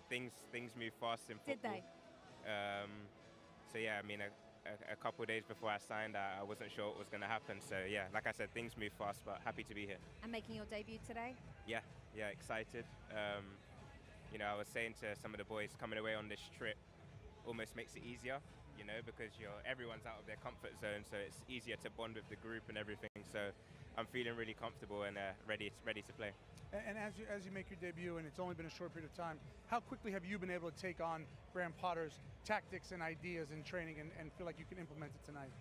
things move fast in Did football. they? So yeah, I mean, a couple of days before I signed, I wasn't sure what was going to happen. So yeah, like I said, things move fast, but happy to be here. And making your debut today? Yeah, excited. You know, I was saying to some of the boys, coming away on this trip almost makes it easier, you know, because everyone's out of their comfort zone, so it's easier to bond with the group and everything. So I'm feeling really comfortable and ready to play. And as you make your debut, and it's only been a short period of time, how quickly have you been able to take on Graham Potter's tactics and ideas in training and feel like you can implement it tonight?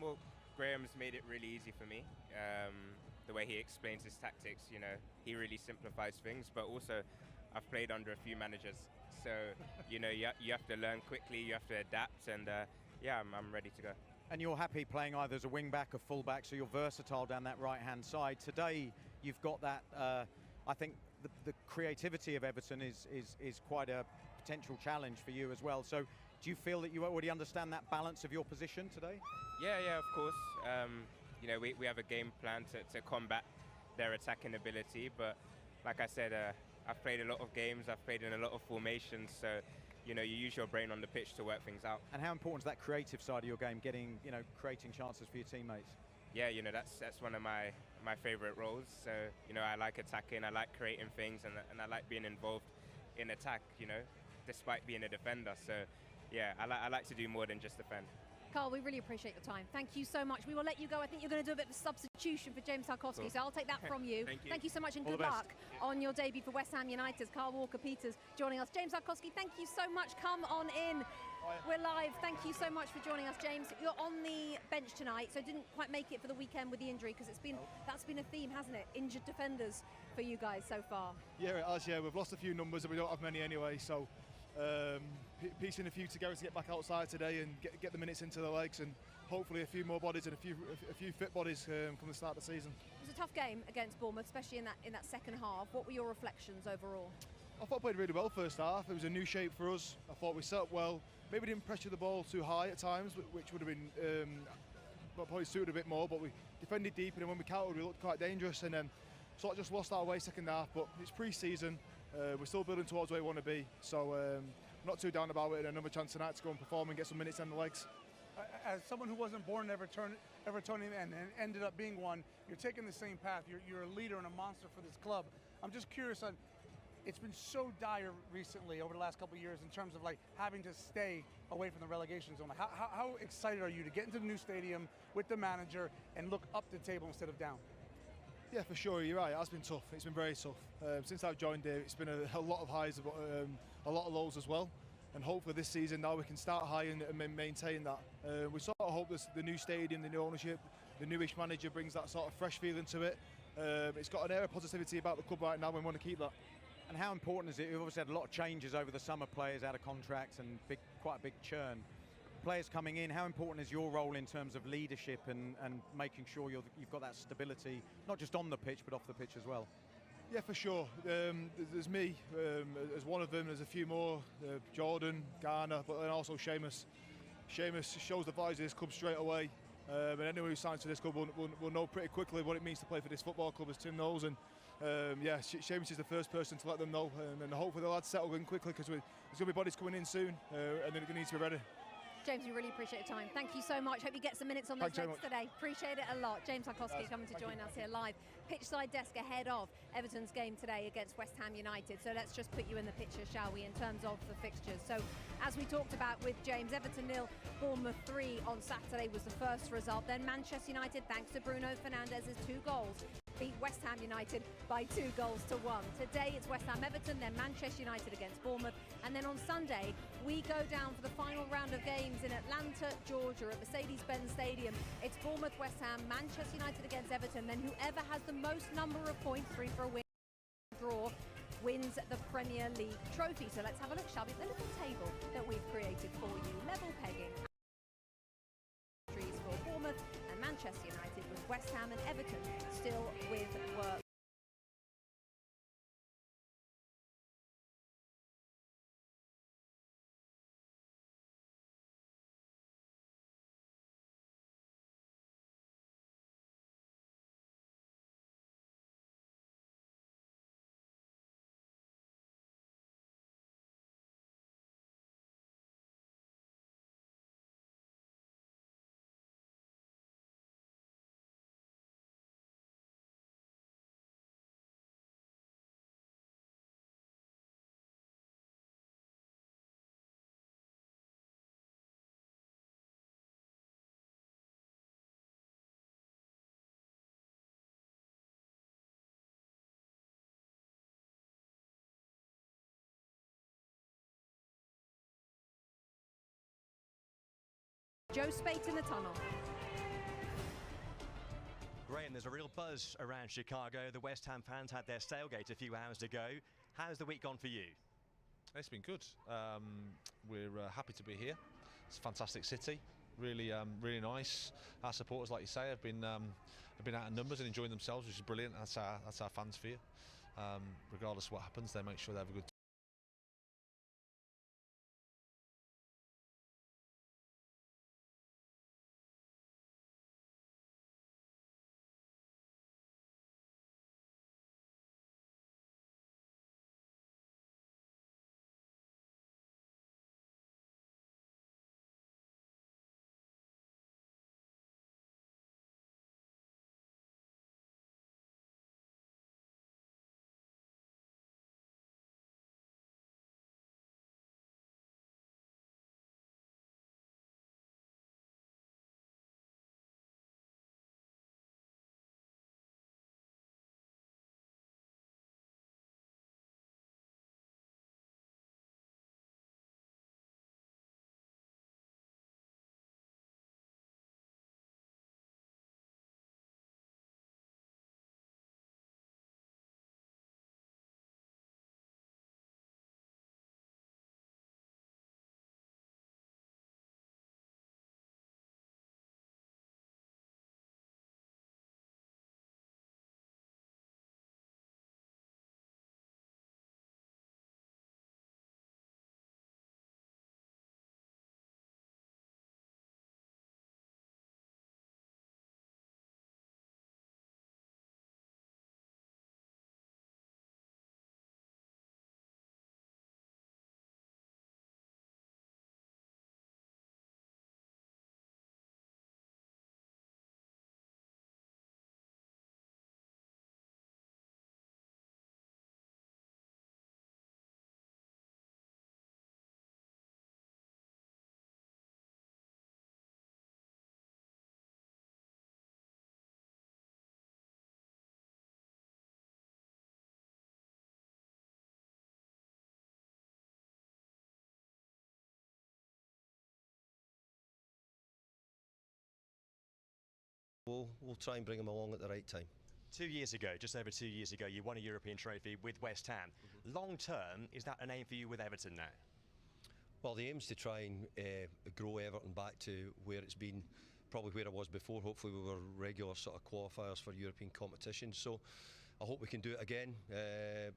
Well, Graham's made it really easy for me. The way he explains his tactics, you know, he really simplifies things, but also I've played under a few managers. So, you know, you have to learn quickly, you have to adapt, and yeah, I'm ready to go. And you're happy playing either as a wing-back or full-back, so you're versatile down that right-hand side. Today, you've got that, I think the creativity of Everton is quite a potential challenge for you as well. So do you feel that you already understand that balance of your position today? Yeah, of course. You know, we have a game plan to combat their attacking ability, but like I said, I've played a lot of games, I've played in a lot of formations, so you know, you use your brain on the pitch to work things out. And how important is that creative side of your game, creating chances for your teammates? Yeah, you know, that's one of my favorite roles. So, you know, I like attacking, I like creating things, and I like being involved in attack, you know, despite being a defender. So, yeah, I like to do more than just defend. Carl, we really appreciate your time. Thank you so much. We will let you go. I think you're going to do a bit of a substitution for James Tarkowski, cool. So I'll take that from you. Thank you So much, and All good the best. luck on your debut for West Ham United. Carl Walker-Peters joining us. James Tarkowski, thank you so much. Come on in. We're live. Thank you so much for joining us, James. You're on the bench tonight, so didn't quite make it for the weekend with the injury, because that's been a theme, hasn't it? Injured defenders for you guys so far. Yeah, it has. Yeah, we've lost a few numbers, and we don't have many anyway. So piecing a few together to get back outside today and get the minutes into the legs, and hopefully a few more bodies and a few fit bodies from the start of the season. It was a tough game against Bournemouth, especially in that second half. What were your reflections overall? I thought I played really well first half. It was a new shape for us. I thought we set up well. Maybe didn't pressure the ball too high at times, which would have been probably suited a bit more. But we defended deep, and then when we countered, we looked quite dangerous, and then sort of just lost our way second half. But it's pre-season. We're still building towards where we want to be. So not too down about it. And another chance tonight to go and perform and get some minutes on the legs. As someone who wasn't born an Evertonian and ended up being one, you're taking the same path. You're a leader and a monster for this club. I'm just curious on, it's been so dire recently over the last couple of years in terms of like having to stay away from the relegation zone. How excited are you to get into the new stadium with the manager and look up the table instead of down? Yeah, for sure, you're right. It has been tough. It's been very tough. Since I've joined here, it's been a lot of highs, but a lot of lows as well. And hopefully this season now we can start high and maintain that. We sort of hope the new stadium, the new ownership, the newish manager brings that sort of fresh feeling to it. It's got an air of positivity about the club right now, and we want to keep that. And how important is it? You've obviously had a lot of changes over the summer, players out of contracts and quite a big churn. Players coming in, how important is your role in terms of leadership and making sure you've got that stability, not just on the pitch, but off the pitch as well? Yeah, for sure. There's me as one of them. There's a few more, Jordan, Garner, but then also Seamus. Seamus shows the values of this club straight away. And anyone who signs for this club will know pretty quickly what it means to play for this football club, as Tim knows. And yeah, Seamus is the first person to let them know. And hopefully the lads settle in quickly, because there's going to be bodies coming in soon, and they're going to need to be ready. James, we really appreciate your time. Thank you so much. Hope you get some minutes on those legs today. Appreciate it a lot. James Tarkowski coming to join us here live. Pitchside desk ahead of Everton's game today against West Ham United. So let's just put you in the picture, shall we, in terms of the fixtures. So as we talked about with James, Everton 0, Bournemouth 3 on Saturday was the first result. Then Manchester United, thanks to Bruno Fernandes's 2 goals, beat West Ham United by 2 goals to 1. Today it's West Ham Everton, then Manchester United against Bournemouth, and then on Sunday we go down for the final round of games in Atlanta, Georgia at Mercedes-Benz Stadium. It's Bournemouth, West Ham, Manchester United against Everton, then whoever has the most number of points, 3 for a win, draw, wins the Premier League trophy. So let's have a look, shall we, at the little table that we've created for you. Level pegging for Bournemouth and Manchester United, with West Ham and Everton still with work. Joe Spate in the tunnel. Graham, there's a real buzz around Chicago. The West Ham fans had their tailgate a few hours ago. How's the week gone for you? It's been good. We're happy to be here. It's a fantastic city. Really, really nice. Our supporters, like you say, have been out in numbers and enjoying themselves, which is brilliant. That's our fans for you. Regardless of what happens, they make sure they have a good time. We'll try and bring him along at the right time. 2 years ago, just over 2 years ago, you won a European trophy with West Ham. Long term, is that an aim for you with Everton now? Well, the aim's to try and grow Everton back to where it's been, probably where it was before. Hopefully we were regular sort of qualifiers for European competition. So I hope we can do it again. I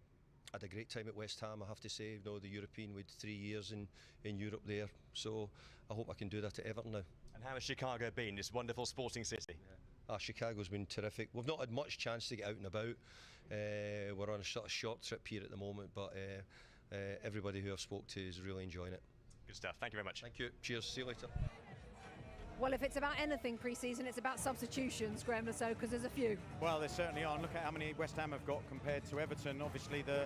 had a great time at West Ham, I have to say. You know, the European with 3 years in Europe there. So I hope I can do that at Everton now. And how has Chicago been, this wonderful sporting city? Chicago's been terrific. We've not had much chance to get out and about. We're on a sort of short trip here at the moment, but everybody who I've spoke to is really enjoying it. Good stuff. Thank you very much. Thank you. Cheers. See you later. Well, if it's about anything pre-season, it's about substitutions, Graham Lasso, because there's a few. Well, there certainly are. Look at how many West Ham have got compared to Everton. Obviously, the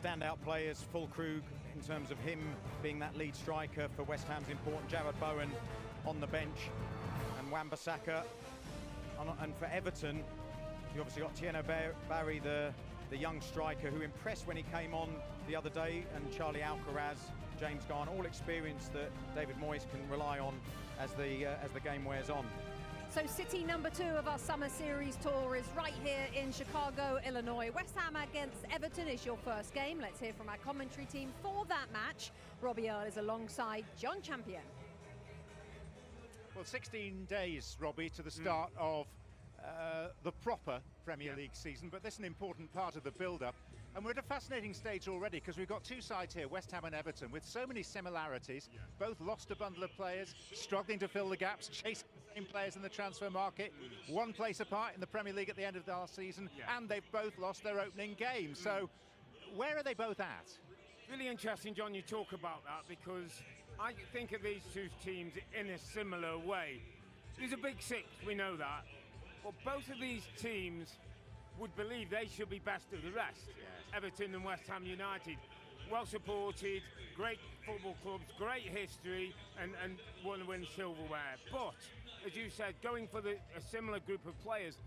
standout players, Fulkrug, in terms of him being that lead striker for West Ham's important. Jared Bowen on the bench, and Wan-Bissaka. And for Everton, you obviously got Tieno Barry, the young striker who impressed when he came on the other day, and Charlie Alcaraz, James Garner, all experience that David Moyes can rely on as the game wears on. So city number 2 of our summer series tour is right here in Chicago, Illinois. West Ham against Everton is your first game. Let's hear from our commentary team for that match. Robbie Earle is alongside John Champion. Well, 16 days, Robbie, to the start of the proper Premier League season, but this is an important part of the build-up. And we're at a fascinating stage already because we've got two sides here, West Ham and Everton, with so many similarities. Both lost a bundle of players, struggling to fill the gaps, chasing the same players in the transfer market, one place apart in the Premier League at the end of last season, and they've both lost their opening game. So where are they both at? Really interesting, John, you talk about that, because I think of these two teams in a similar way. There's a big six, we know that. But both of these teams would believe they should be best of the rest. Everton and West Ham United, well supported, great football clubs, great history, and want to win silverware. But, as you said, going for a similar group of players,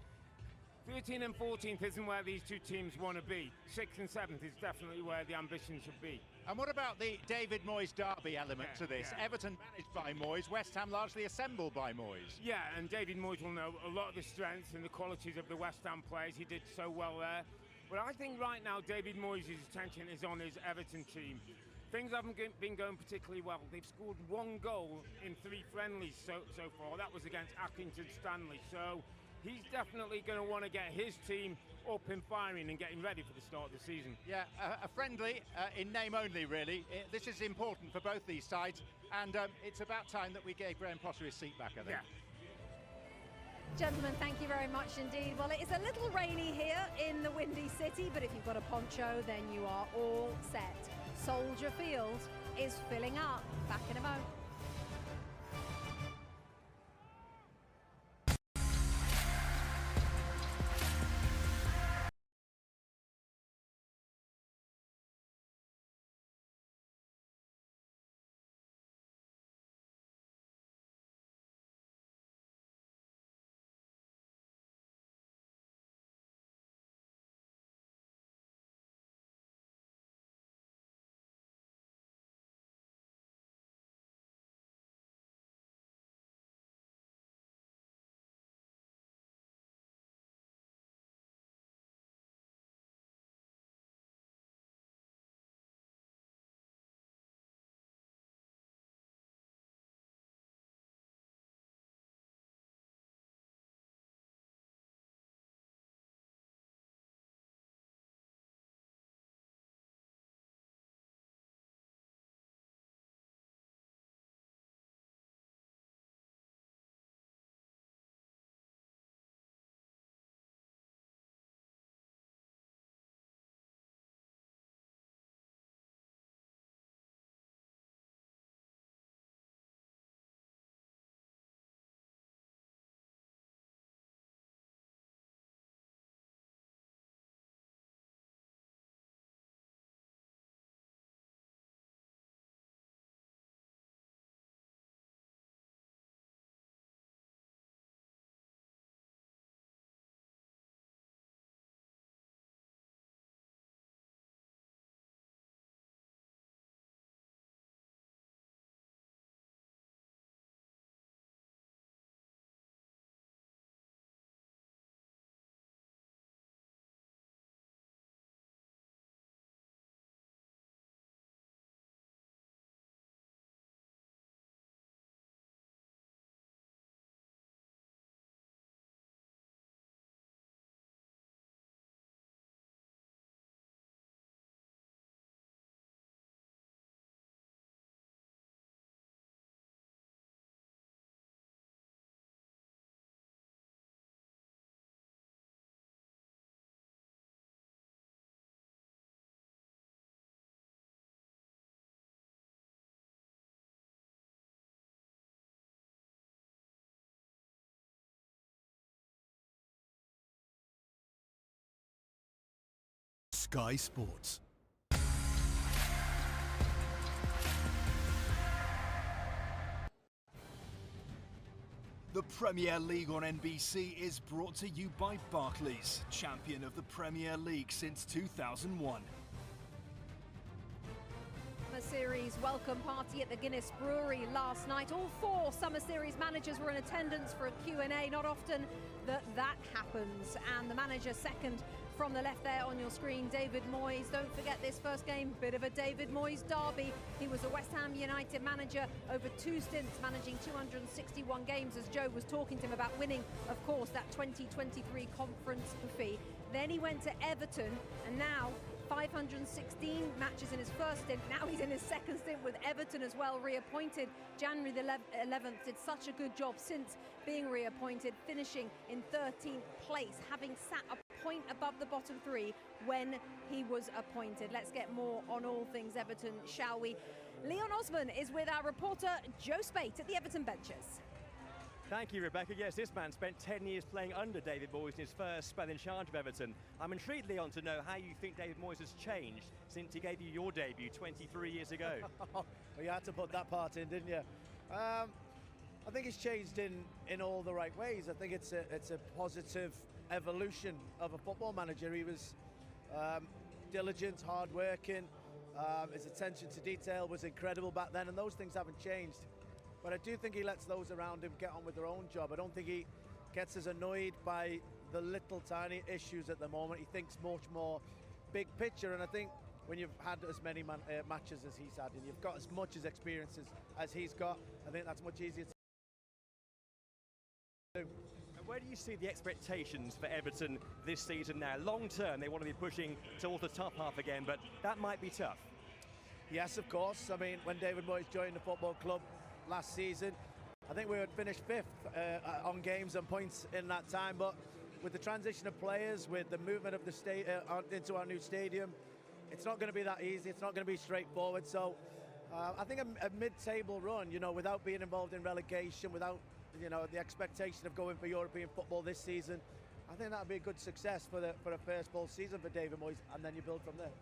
13th and 14th isn't where these two teams want to be. 6th and 7th is definitely where the ambition should be. And what about the David Moyes derby element to this? Yeah. Everton managed by Moyes, West Ham largely assembled by Moyes. Yeah, and David Moyes will know a lot of the strengths and the qualities of the West Ham players. He did so well there. But I think right now David Moyes' attention is on his Everton team. Things haven't been going particularly well. They've scored 1 goal in 3 friendlies so far. That was against Accrington Stanley. So he's definitely going to want to get his team up and firing and getting ready for the start of the season. Yeah, a friendly in name only, really. This is important for both these sides, and it's about time that we gave Graham Potter his seat back, I think. Yeah. Gentlemen, thank you very much indeed. Well, it is a little rainy here in the Windy City, but if you've got a poncho, then you are all set. Soldier Field is filling up. Back in a moment. Sky Sports. The Premier League on NBC is brought to you by Barclays, champion of the Premier League since 2001. Summer Series welcome party at the Guinness Brewery last night. All 4 Summer Series managers were in attendance for a Q&A. Not often that happens. And the manager second from the left there on your screen, David Moyes. Don't forget this first game, bit of a David Moyes derby. He was a West Ham United manager over 2 stints, managing 261 games, as Joe was talking to him about winning, of course, that 2023 conference fee. Then he went to Everton, and now 516 matches in his first stint. Now he's in his second stint with Everton as well, reappointed January the 11th. Did such a good job since being reappointed, finishing in 13th place, having sat a point above the bottom 3 when he was appointed. Let's get more on all things Everton, shall we? Leon Osman is with our reporter Joe Spate at the Everton benches. Thank you, Rebecca. Yes, this man spent 10 years playing under David Moyes in his first spell in charge of Everton. I'm intrigued, Leon, to know how you think David Moyes has changed since he gave you your debut 23 years ago. Well, you had to put that part in, didn't you? I think he's changed in all the right ways. I think it's a positive evolution of a football manager. He was diligent, hard-working. His attention to detail was incredible back then, and those things haven't changed. But I do think he lets those around him get on with their own job. I don't think he gets as annoyed by the little tiny issues at the moment. He thinks much more big picture, and I think when you've had as many matches as he's had, and you've got as much experience as he's got, I think that's much easier to do. And where do you see the expectations for Everton this season now? Long term, they want to be pushing towards the top half again, but that might be tough. Yes, of course. I mean, when David Moyes joined the football club last season, I think we would finish 5th on games and points in that time. But with the transition of players, with the movement of the into our new stadium, it's not going to be that easy. It's not going to be straightforward. So I think a mid-table run, you know, without being involved in relegation, without, you know, the expectation of going for European football this season, I think that would be a good success for a first full season for David Moyes, and then you build from there.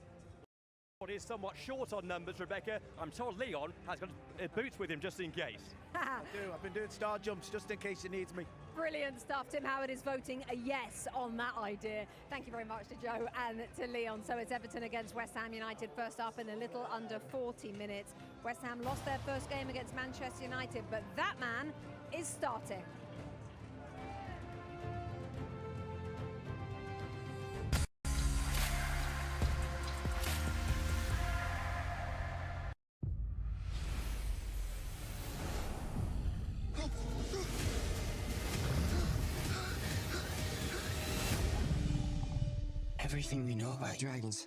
What is somewhat short on numbers, Rebecca. I'm told Leon has got boots with him just in case. I do. I've been doing star jumps just in case he needs me. Brilliant stuff. Tim Howard is voting a yes on that idea. Thank you very much to Joe and to Leon. So it's Everton against West Ham United, first up in a little under 40 minutes. West Ham lost their first game against Manchester United, but that man is starting. Everything we know about dragons.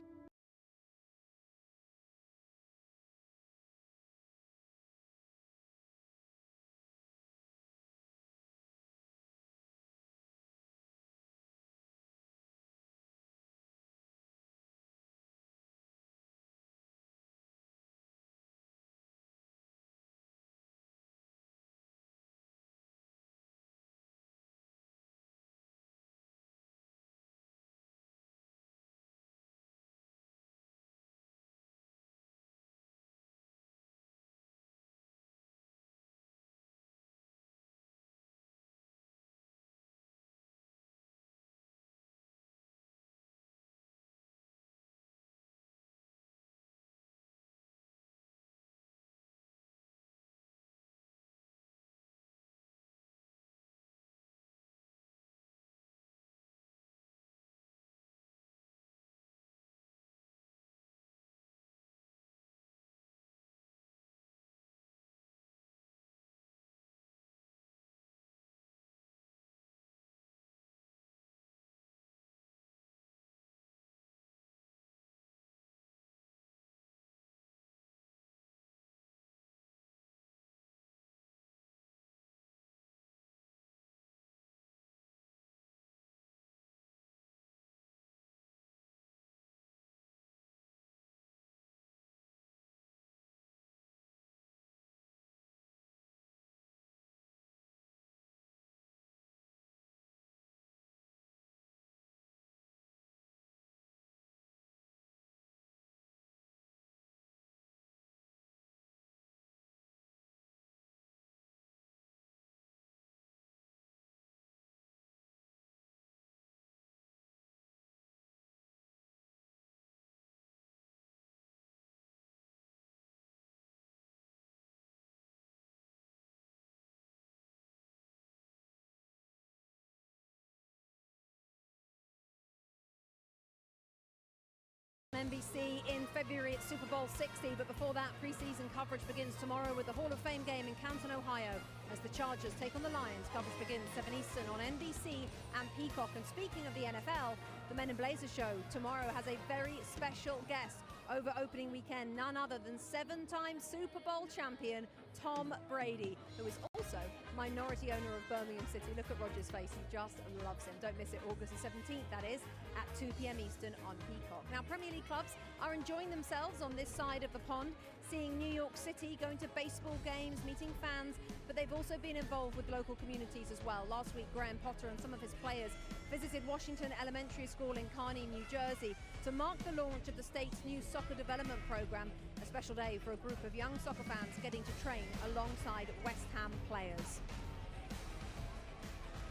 NBC in February at Super Bowl 60, but before that, preseason coverage begins tomorrow with the Hall of Fame game in Canton, Ohio, as the Chargers take on the Lions. Coverage begins 7 Eastern on NBC and Peacock. And speaking of the NFL, the Men in Blazers show tomorrow has a very special guest over opening weekend, none other than 7-time Super Bowl champion Tom Brady, who is also minority owner of Birmingham City. Look at Roger's face, he just loves him. Don't miss it, August the 17th, that is, at 2 p.m. Eastern on Peacock. Now, Premier League clubs are enjoying themselves on this side of the pond, seeing New York City going to baseball games, meeting fans, but they've also been involved with local communities as well. Last week, Graham Potter and some of his players visited Washington Elementary School in Kearney, New Jersey, to mark the launch of the state's new soccer development program. A special day for a group of young soccer fans getting to train alongside West Ham players.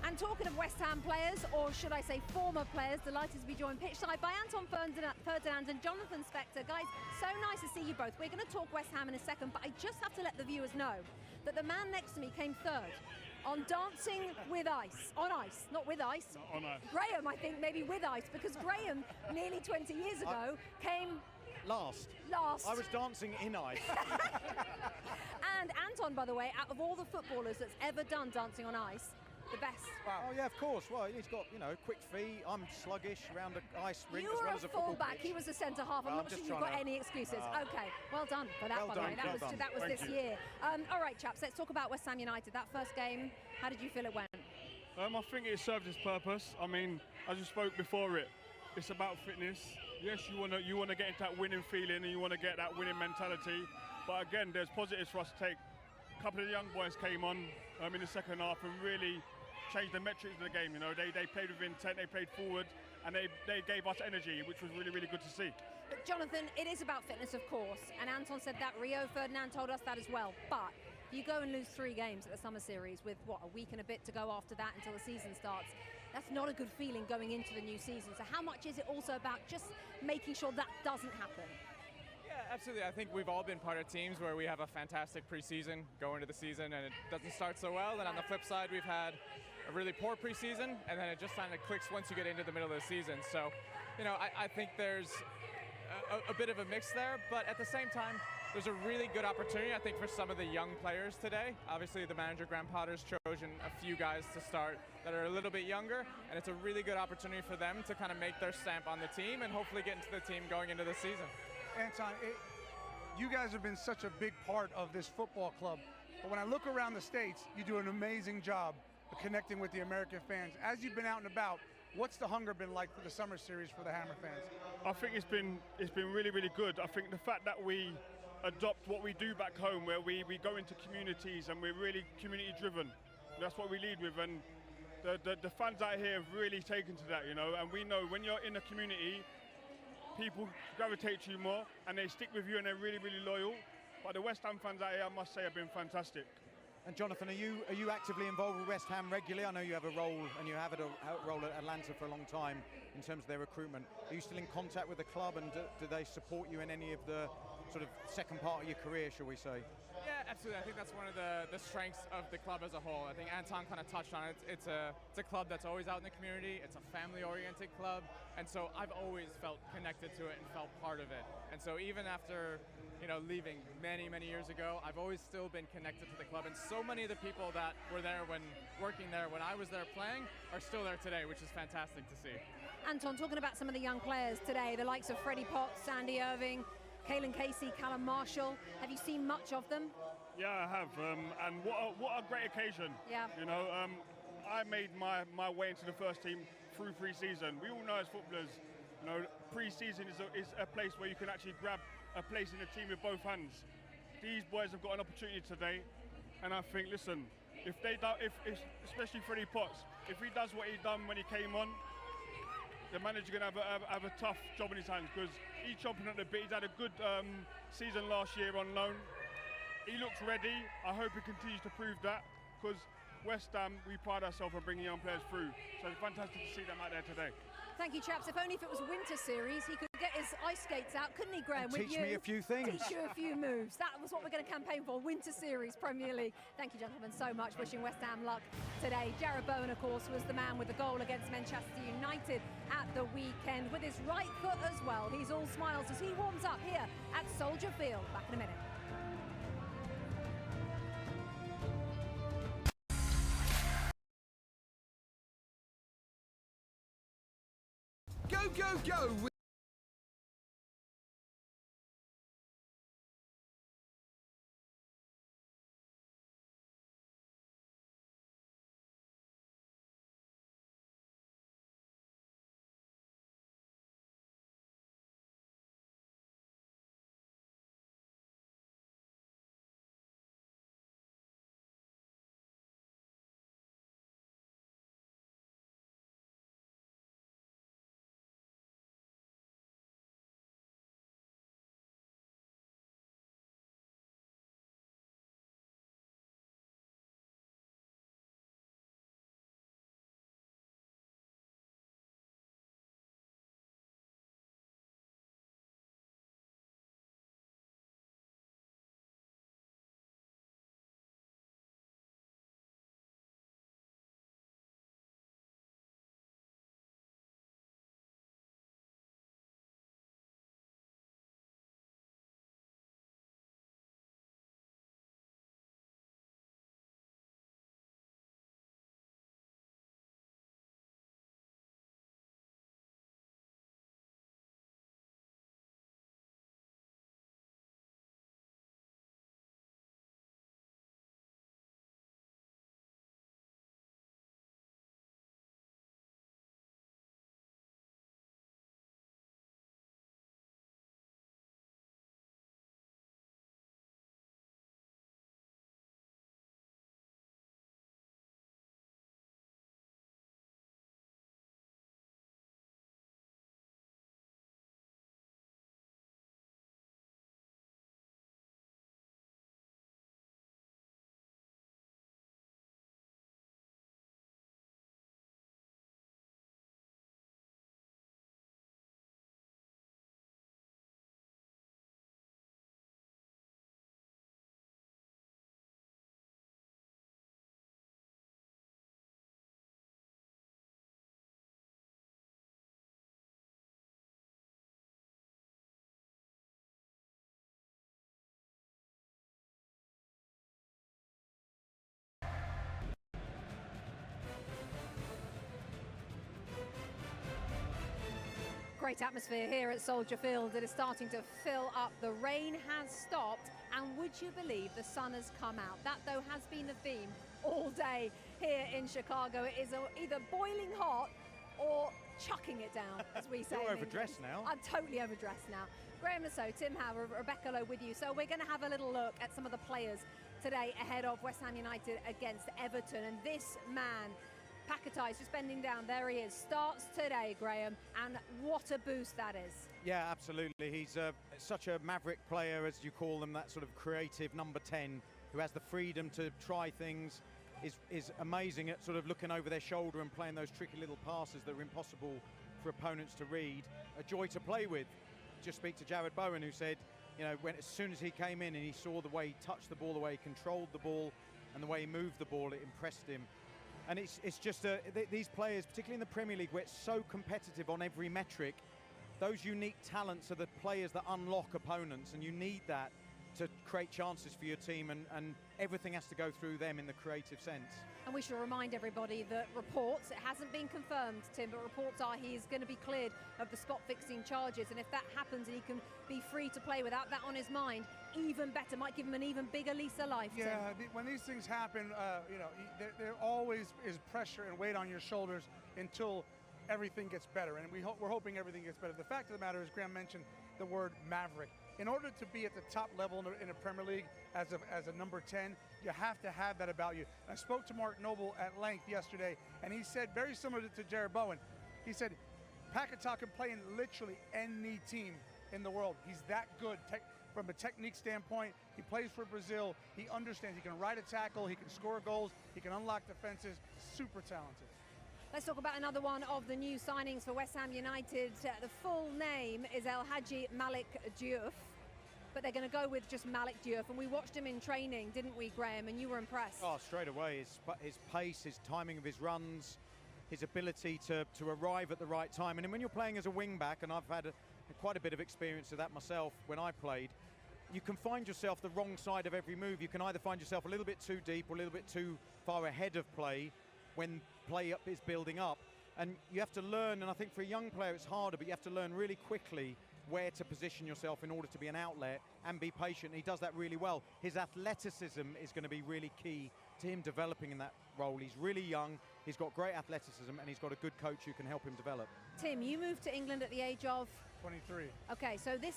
And talking of West Ham players, or should I say former players, delighted to be joined pitchside by Anton Ferdinand and Jonathan Spector. Guys, so nice to see you both. We're going to talk West Ham in a second, but I just have to let the viewers know that the man next to me came third on Dancing with Ice. On ice, not with ice. On ice. Graham, I think, maybe with ice, because Graham, nearly 20 years ago, came... Last. Last. I was dancing in ice. And Anton, by the way, out of all the footballers that's ever done Dancing on Ice, the best. Oh yeah, of course. Well, he's got, you know, quick feet. I'm sluggish around the ice rink You as were well a as a football fullback. pitch. He was a centre half. I'm Well, not I'm sure just you've got trying to- any excuses. Okay, well done for that. Well by the way, done, well done. that was Thank this you. year. All right, chaps. Let's talk about West Ham United. That first game. How did you feel it went? I think it served its purpose. I mean, as you spoke before it's about fitness. Yes, you wanna get into that winning feeling and you wanna get that winning mentality. But again, there's positives for us to take. A couple of the young boys came on in the second half and really changed the metrics of the game. You know, they played with intent, they played forward, and they gave us energy, which was really, really good to see. But Jonathan, it is about fitness, of course, and Anton said that. Rio Ferdinand told us that as well. But you go and lose 3 games at the summer series with what, a week and a bit to go after that until the season starts. That's not a good feeling going into the new season. So how much is it also about just making sure that doesn't happen? Yeah, absolutely. I think we've all been part of teams where we have a fantastic preseason, go into the season, and it doesn't start so well. And on the flip side, we've had a really poor preseason, and then it just kind of clicks once you get into the middle of the season. So, you know, I think there's a bit of a mix there, but at the same time, there's a really good opportunity, I think, for some of the young players today. Obviously, the manager, Graham Potter's chosen a few guys to start that are a little bit younger, and it's a really good opportunity for them to kind of make their stamp on the team and hopefully get into the team going into the season. Anton, you guys have been such a big part of this football club, but when I look around the States, you do an amazing job of connecting with the American fans. As you've been out and about, what's the hunger been like for the summer series for the Hammer fans? I think it's been really, really good. I think the fact that we adopt what we do back home, where we go into communities and we're really community driven. That's what we lead with, and the fans out here have really taken to that, you know, and we know when you're in a community, people gravitate to you more and they stick with you and they're really, really loyal. But the West Ham fans out here, I must say, have been fantastic. And Jonathan, are you actively involved with West Ham regularly? I know you have a role, and you have had a role at Atlanta for a long time in terms of their recruitment. Are you still in contact with the club, and do they support you in any of the sort of second part of your career, shall we say? Yeah, absolutely. I think that's one of the strengths of the club as a whole. I think Anton kind of touched on it. It's a club that's always out in the community. It's a family-oriented club, and so I've always felt connected to it and felt part of it. And so even after, you know, leaving many years ago, I've always still been connected to the club. And so many of the people that were there when working there when I was there playing are still there today, which is fantastic to see. Anton, talking about some of the young players today, the likes of Freddie Potts, Sandy Irving, Kalen Casey, Callum Marshall. Have you seen much of them? Yeah, I have, and what a great occasion. Yeah. You know, I made my way into the first team through pre-season. We all know as footballers, you know, pre-season is a place where you can actually grab a place in the team with both hands. These boys have got an opportunity today, and I think, listen, if especially Freddie Potts, if he does what he done when he came on, the manager's going to have a tough job in his hands, because he's chomping at the bit. He's had a good season last year on loan. He looks ready. I hope he continues to prove that, because West Ham, we pride ourselves on bringing young players through. So it's fantastic to see them out there today. Thank you, chaps. If only if it was winter series, he could get his ice skates out, couldn't he, Graham? And teach me a few things. Teach you a few moves. That was what we're going to campaign for, winter series, Premier League. Thank you, gentlemen, so much. Wishing West Ham luck today. Jared Bowen, of course, was the man with the goal against Manchester United at the weekend, with his right foot as well. He's all smiles as he warms up here at Soldier Field. Back in a minute. Go, go, go! Great atmosphere here at Soldier Field. It is starting to fill up. The rain has stopped, and would you believe the sun has come out? That, though, has been the theme all day here in Chicago. It is either boiling hot or chucking it down, as we say. You're overdressed now. I'm totally overdressed now. Graham Lasso, Tim Howe, Rebecca Lowe with you. So we're going to have a little look at some of the players today ahead of West Ham United against Everton. And this man, Paquetá, is just bending down. There he is. Starts today, Graham. And what a boost that is. Yeah, absolutely. He's such a maverick player, as you call them, that sort of creative number 10 who has the freedom to try things, is amazing at sort of looking over their shoulder and playing those tricky little passes that are impossible for opponents to read. A joy to play with. Just speak to Jared Bowen, who said, you know, as soon as he came in and he saw the way he touched the ball, the way he controlled the ball, and the way he moved the ball, it impressed him. And it's just these players, particularly in the Premier League, where it's so competitive on every metric, those unique talents are the players that unlock opponents, and you need that to create chances for your team, and everything has to go through them in the creative sense. And we should remind everybody that reports, it hasn't been confirmed, Tim, but reports are he is going to be cleared of the spot-fixing charges, and if that happens and he can be free to play without that on his mind, even better, might give him an even bigger lease of life. Yeah, when these things happen, you know, there always is pressure and weight on your shoulders until everything gets better, and we're hoping everything gets better. The fact of the matter is, Graham mentioned the word maverick. In order to be at the top level in the Premier League as a number 10, you have to have that about you. And I spoke to Mark Noble at length yesterday, and he said, very similar to Jared Bowen, he said, Paquetá can play in literally any team in the world. He's that good from a technique standpoint. He plays for Brazil. He understands. He can ride a tackle. He can score goals. He can unlock defenses. Super talented. Let's talk about another one of the new signings for West Ham United. The full name is El Hadji Malik Diouf, but they're going to go with just Malik Diouf. And we watched him in training, didn't we, Graham? And you were impressed. Oh, straight away. His pace, his timing of his runs, his ability to arrive at the right time. And when you're playing as a wing-back, and I've had quite a bit of experience of that myself when I played, you can find yourself the wrong side of every move. You can either find yourself a little bit too deep or a little bit too far ahead of play when play up is building up. And you have to learn, and I think for a young player it's harder, but you have to learn really quickly where to position yourself in order to be an outlet and be patient. He does that really well. His athleticism is going to be really key to him developing in that role. He's really young, he's got great athleticism, and he's got a good coach who can help him develop. Tim, you moved to England at the age of? 23. Okay, so this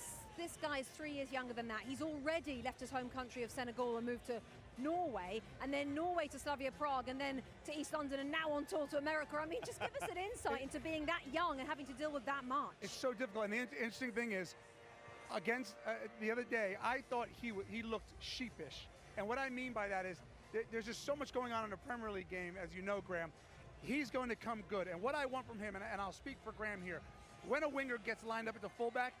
guy is 3 years younger than that. He's already left his home country of Senegal and moved to Norway, and then Norway to Slavia Prague, and then to East London, and now on tour to America. I mean, just give us an insight into being that young and having to deal with that much. It's so difficult, and the interesting thing is, against the other day, I thought he looked sheepish. And what I mean by that is, there's just so much going on in the Premier League game, as you know, Graham. He's going to come good, and what I want from him, and I'll speak for Graham here, when a winger gets lined up at the fullback,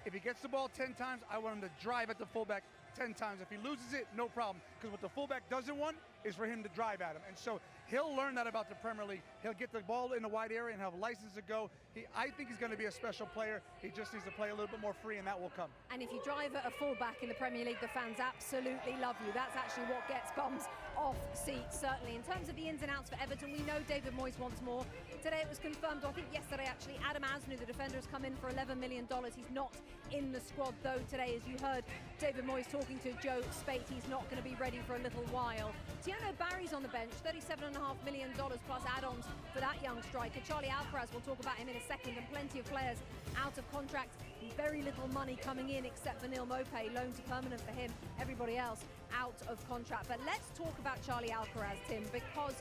if he gets the ball 10 times, I want him to drive at the fullback 10 times. If he loses it, no problem. Because what the fullback doesn't want is for him to drive at him. And so he'll learn that about the Premier League. He'll get the ball in the wide area and have a license to go. I think he's going to be a special player. He just needs to play a little bit more free, and that will come. And if you drive at a fullback in the Premier League, the fans absolutely love you. That's actually what gets bums off seats, certainly. In terms of the ins and outs for Everton, we know David Moyes wants more. Today it was confirmed, or I think yesterday actually, Adam Asnu, the defender, has come in for $11 million. He's not in the squad, though, today. As you heard David Moyes talking to Joe Spate, he's not going to be ready for a little while. Tiano Barry's on the bench, $37.5 million plus add-ons for that young striker. Charlie Alcaraz, we'll talk about him in a second, and plenty of players out of contract. Very little money coming in except for Neil Maupay, loan to permanent for him. Everybody else out of contract. But let's talk about Charlie Alcaraz, Tim, because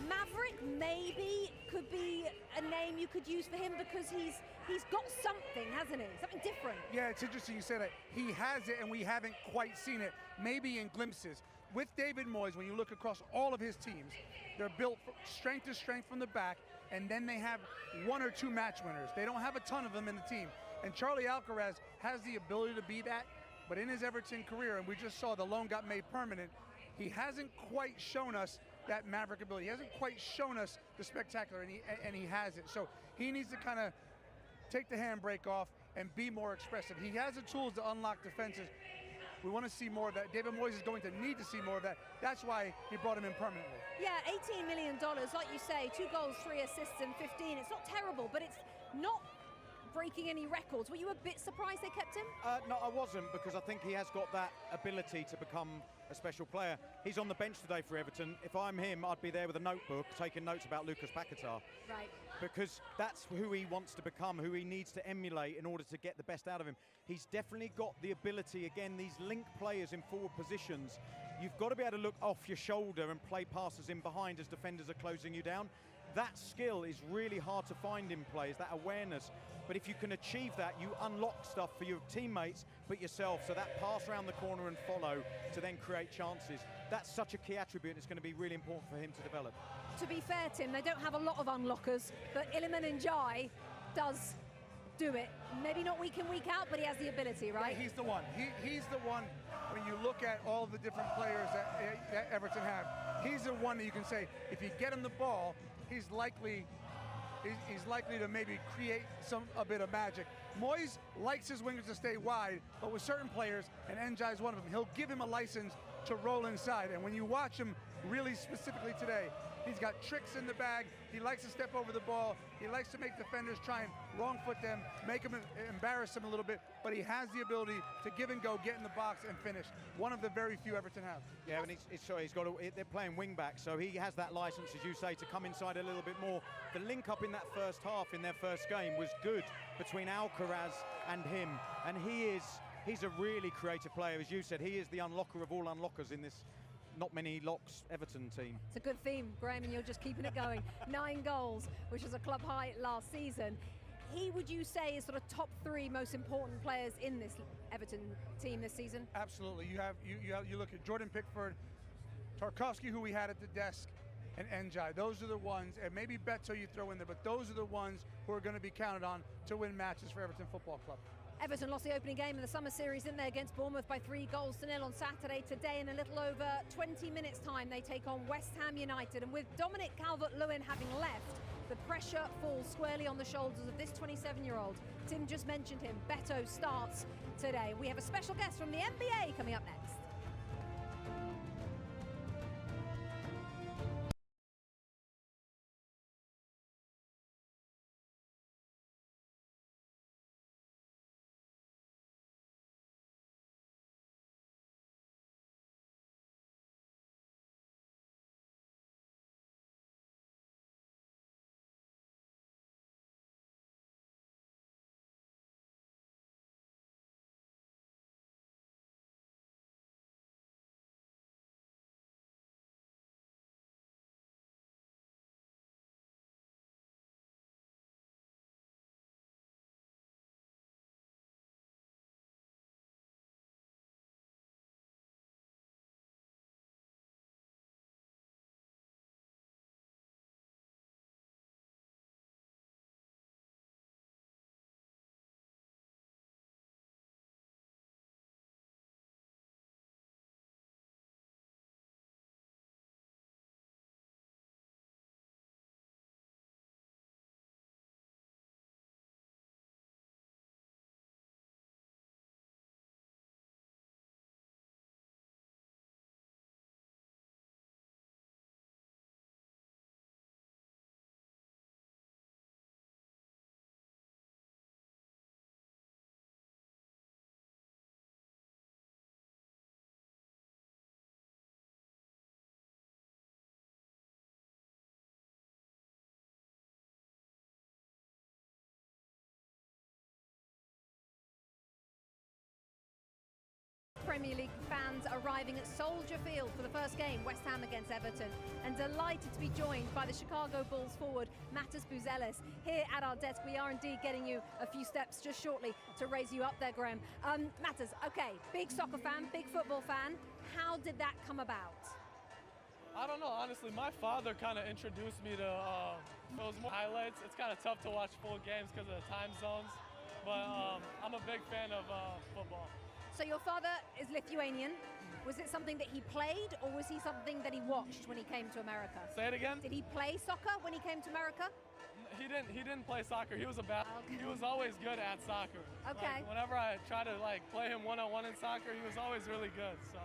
Maverick maybe could be a name you could use for him, because he's got something, hasn't he? Something different. Yeah, it's interesting you say that. He has it, and we haven't quite seen it, maybe in glimpses. With David Moyes, when you look across all of his teams, they're built from strength to strength from the back, and then they have 1 or 2 match winners. They don't have a ton of them in the team. And Charlie Alcaraz has the ability to be that, but in his Everton career, and we just saw the loan got made permanent, he hasn't quite shown us that maverick ability. He hasn't quite shown us the spectacular, and he has it. So he needs to kind of take the handbrake off and be more expressive. He has the tools to unlock defenses. We want to see more of that. David Moyes is going to need to see more of that. That's why he brought him in permanently. Yeah, $18 million, like you say, 2 goals, 3 assists, and 15. It's not terrible, but it's not breaking any records. Were you a bit surprised they kept him? No, I wasn't, because I think he has got that ability to become a special player. He's on the bench today for Everton. If I'm him, I'd be there with a notebook taking notes about Lucas Paquetá. Right. Because that's who he wants to become, who he needs to emulate in order to get the best out of him. He's definitely got the ability, again, these link players in forward positions. You've got to be able to look off your shoulder and play passes in behind as defenders are closing you down. That skill is really hard to find in players, that awareness. But if you can achieve that, you unlock stuff for your teammates, but yourself. So that pass around the corner and follow to then create chances. That's such a key attribute. It's going to be really important for him to develop. To be fair, Tim, they don't have a lot of unlockers, but Iliman Ndiaye does do it. Maybe not week in, week out, but he has the ability, right? Yeah, he's the one. He's the one. When you look at all the different players that Everton have, he's the one that you can say, if you get him the ball, he's likely to maybe create a bit of magic. Moyes likes his wingers to stay wide, but with certain players, and Ndiaye is one of them, he'll give him a license to roll inside. And when you watch him really specifically today, he's got tricks in the bag. He likes to step over the ball. He likes to make defenders try and wrong foot them, make them embarrass them a little bit, but he has the ability to give and go, get in the box and finish. One of the very few Everton have. Yeah, and they're playing wing back, so he has that license, as you say, to come inside a little bit more. The link up in that first half in their first game was good between Alcaraz and him, and he's a really creative player. As you said, he is the unlocker of all unlockers in this not many locks Everton team. It's a good theme, Graham, and you're just keeping it going. 9 goals, which was a club high last season. He, would you say, is sort of top 3 most important players in this Everton team this season? Absolutely. You look at Jordan Pickford, Tarkowski, who we had at the desk, and Ndiaye. Those are the ones, and maybe Beto you throw in there, but those are the ones who are going to be counted on to win matches for Everton Football Club. Everton lost the opening game in the summer series, didn't they, against Bournemouth by 3-0 on Saturday. Today, in a little over 20 minutes' time, they take on West Ham United. And with Dominic Calvert-Lewin having left, the pressure falls squarely on the shoulders of this 27-year-old. Tim just mentioned him. Beto starts today. We have a special guest from the NBA coming up next. Premier League fans arriving at Soldier Field for the first game, West Ham against Everton, and delighted to be joined by the Chicago Bulls forward, Matas Buzelis. Here at our desk, we are indeed getting you a few steps just shortly to raise you up there, Graham. Matas, okay, big soccer fan, big football fan. How did that come about? I don't know, honestly. My father kind of introduced me to those more highlights. It's kind of tough to watch full games because of the time zones, but I'm a big fan of football. So your father is Lithuanian. Was it something that he played, or was he something that he watched when he came to America? Say it again? Did he play soccer when he came to America? He didn't play soccer. He was he was always good at soccer. Okay. Like, whenever I try to play him one-on-one in soccer, he was always really good. So.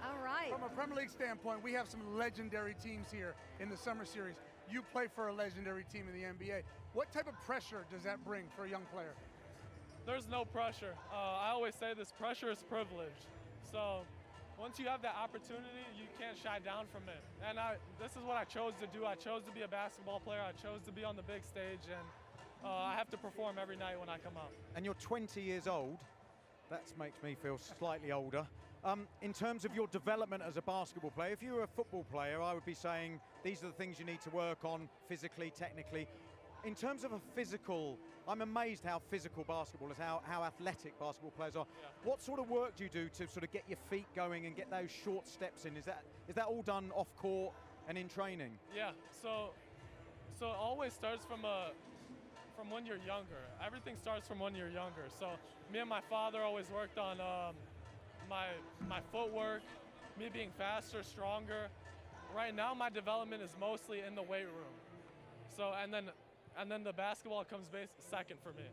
All right. From a Premier League standpoint, we have some legendary teams here in the summer series. You play for a legendary team in the NBA. What type of pressure does that bring for a young player? There's no pressure. I always say this, pressure is privilege. So once you have that opportunity, you can't shy down from it. And this is what I chose to do. I chose to be a basketball player. I chose to be on the big stage, and I have to perform every night when I come out. And you're 20 years old. That makes me feel slightly older. In terms of your development as a basketball player, if you were a football player, I would be saying these are the things you need to work on physically, technically. In terms of a physical, I'm amazed how physical basketball is, how athletic basketball players are. Yeah. What sort of work do you do to sort of get your feet going and get those short steps in? Is that all done off court and in training? Yeah, so it always starts from when you're younger. Everything starts from when you're younger. So me and my father always worked on my footwork, me being faster, stronger. Right now my development is mostly in the weight room. So and then the basketball comes second for me.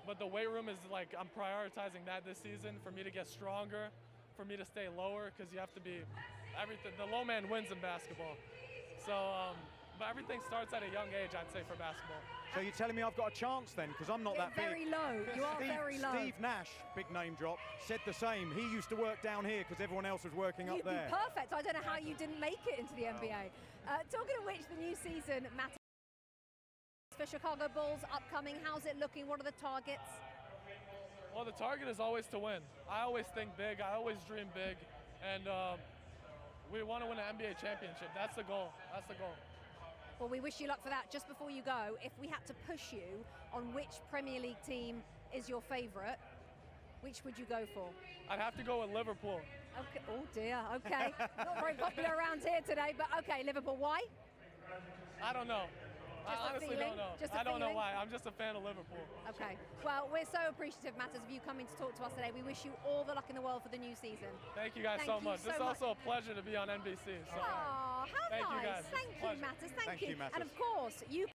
But the weight room is like, I'm prioritizing that this season for me to get stronger, for me to stay lower, because you have to be everything. The low man wins in basketball. So but everything starts at a young age, I'd say, for basketball. So you're telling me I've got a chance then, because I'm not that big. Very low. You are very low. Steve Nash, big name drop, said the same. He used to work down here because everyone else was working up there. You'd be perfect. I don't know how you didn't make it into the NBA. Talking of which, the new season matters for Chicago Bulls upcoming. How's it looking? What are the targets? Well, the target is always to win. I always think big. I always dream big. And we want to win an NBA championship. That's the goal. That's the goal. Well, we wish you luck for that. Just before you go, if we had to push you on which Premier League team is your favourite, which would you go for? I'd have to go with Liverpool. Okay. Oh dear, okay. Not very popular around here today, but okay, Liverpool. Why? I don't know. I honestly don't know. I don't know why. I'm just a fan of Liverpool. Okay. Well, we're so appreciative, Matters, of you coming to talk to us today. We wish you all the luck in the world for the new season. Thank you guys so much. It's also a pleasure to be on NBC. So. Oh, how Thank nice. You guys. Thank you, Matters. Thank you. Matters. And of course, you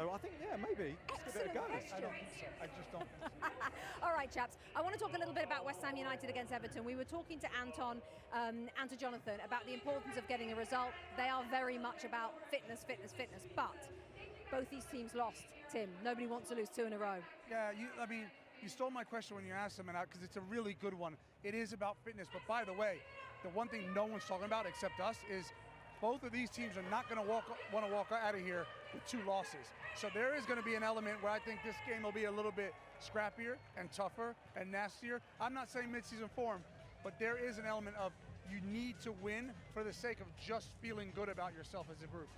I think, yeah, maybe. Let's give it a go. I don't think so. I just don't think so. All right, chaps. I want to talk a little bit about West Ham United against Everton. We were talking to Anton and to Jonathan about the importance of getting a result. They are very much about fitness. But both these teams lost, Tim. Nobody wants to lose 2 in a row. Yeah, you stole my question when you asked them, because it's a really good one. It is about fitness. But by the way, the one thing no one's talking about except us is both of these teams are not going to want to walk out of here with 2 losses. So there is going to be an element where I think this game will be a little bit scrappier and tougher and nastier. I'm not saying mid-season form, but there is an element of you need to win for the sake of just feeling good about yourself as a group.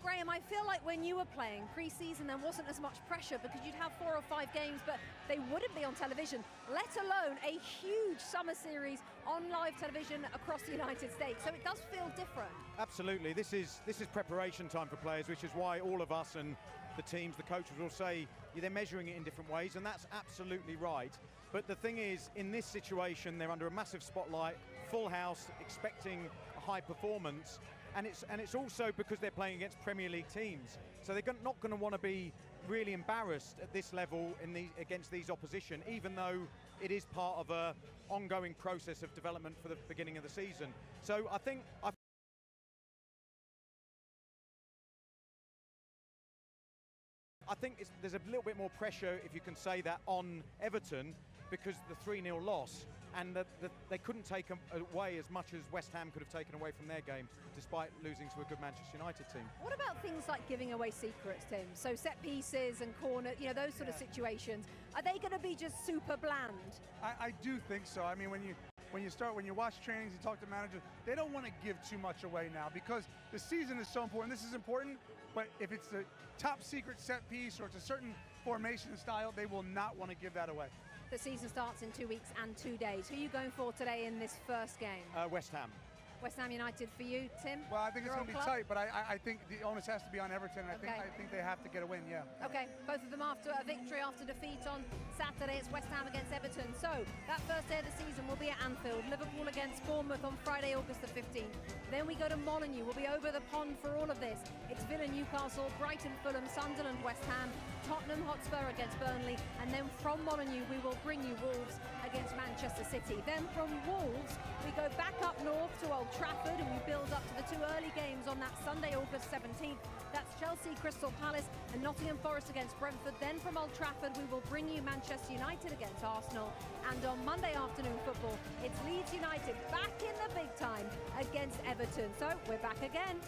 Graham, I feel like when you were playing pre-season, there wasn't as much pressure because you'd have 4 or 5 games, but they wouldn't be on television, let alone a huge summer series on live television across the United States. So it does feel different. Absolutely. This is preparation time for players, which is why all of us and the teams, the coaches will say they're measuring it in different ways, and that's absolutely right. But the thing is, in this situation, they're under a massive spotlight, full house, expecting a high performance. And it's also because they're playing against Premier League teams. So they're not going to want to be really embarrassed at this level against these opposition, even though it is part of an ongoing process of development for the beginning of the season. So I think there's a little bit more pressure, if you can say that, on Everton because the 3-0 loss. And they couldn't take away as much as West Ham could have taken away from their game, despite losing to a good Manchester United team. What about things like giving away secrets, Tim? So set pieces and corner, those sort of situations. Are they going to be just super bland? I do think so. I mean, when you watch trainings, you talk to managers, they don't want to give too much away now because the season is so important. This is important, but if it's the top secret set piece or it's a certain formation style, they will not want to give that away. The season starts in 2 weeks and 2 days. Who are you going for today in this first game? West Ham. West Ham United for you, Tim? Well, I think it's going to be Club? tight, but I think the onus has to be on Everton. I think they have to get a win, yeah. Okay, both of them after a victory after defeat on Saturday. It's West Ham against Everton. So that first day of the season will be at Anfield. Liverpool against Bournemouth on Friday, August the 15th. Then we go to Molineux. We'll be over the pond for all of this. It's Villa, Newcastle, Brighton, Fulham, Sunderland, West Ham, Tottenham Hotspur against Burnley, and then from Molineux we will bring you Wolves against Manchester City. Then from Wolves we go back up north to Old Trafford and we build up to the two early games on that Sunday, August 17th. That's Chelsea, Crystal Palace and Nottingham Forest against Brentford. Then from Old Trafford we will bring you Manchester United against Arsenal, and on Monday afternoon football it's Leeds United back in the big time against Everton. So we're back again.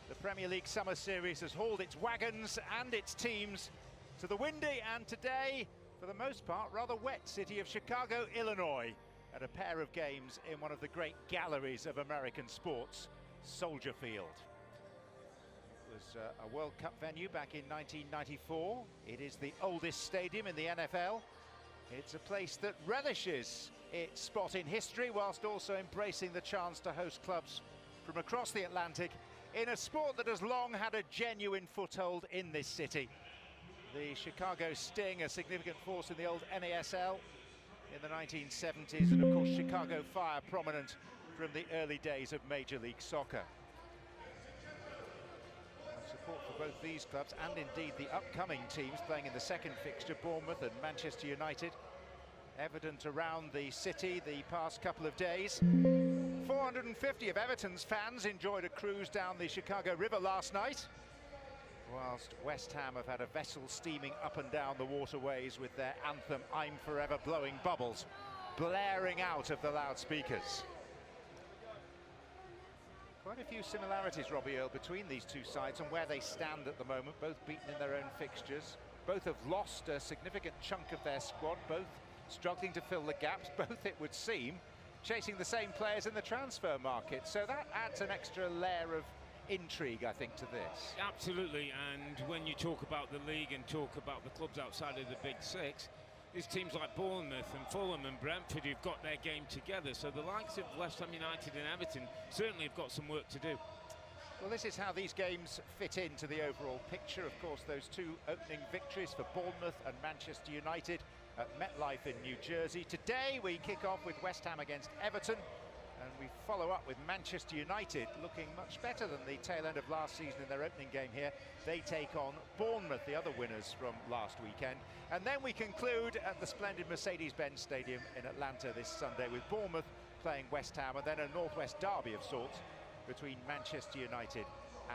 The Premier League Summer Series has hauled its wagons and its teams to the windy and today, for the most part, rather wet city of Chicago, Illinois, at a pair of games in one of the great galleries of American sports, Soldier Field. It was a World Cup venue back in 1994. It is the oldest stadium in the NFL. It's a place that relishes its spot in history whilst also embracing the chance to host clubs from across the Atlantic in a sport that has long had a genuine foothold in this city. The Chicago Sting, a significant force in the old NASL in the 1970s, and of course Chicago Fire, prominent from the early days of Major League Soccer. Support for both these clubs and indeed the upcoming teams playing in the second fixture, Bournemouth and Manchester United, evident around the city the past couple of days. 450 of Everton's fans enjoyed a cruise down the Chicago River last night, whilst West Ham have had a vessel steaming up and down the waterways with their anthem "I'm Forever" blowing bubbles, blaring out of the loudspeakers. Quite a few similarities, Robbie Earle, between these two sides and where they stand at the moment, both beaten in their own fixtures. Both have lost a significant chunk of their squad, both struggling to fill the gaps, both, it would seem, chasing the same players in the transfer market. So that adds an extra layer of intrigue, I think, to this. Absolutely, and when you talk about the league and talk about the clubs outside of the Big Six, there's teams like Bournemouth and Fulham and Brentford who've got their game together. So the likes of West Ham United and Everton certainly have got some work to do. Well, this is how these games fit into the overall picture. Of course, those two opening victories for Bournemouth and Manchester United at MetLife in New Jersey. Today we kick off with West Ham against Everton, and we follow up with Manchester United looking much better than the tail end of last season in their opening game here. They take on Bournemouth, the other winners from last weekend. And then we conclude at the splendid Mercedes-Benz Stadium in Atlanta this Sunday with Bournemouth playing West Ham, and then a Northwest derby of sorts between Manchester United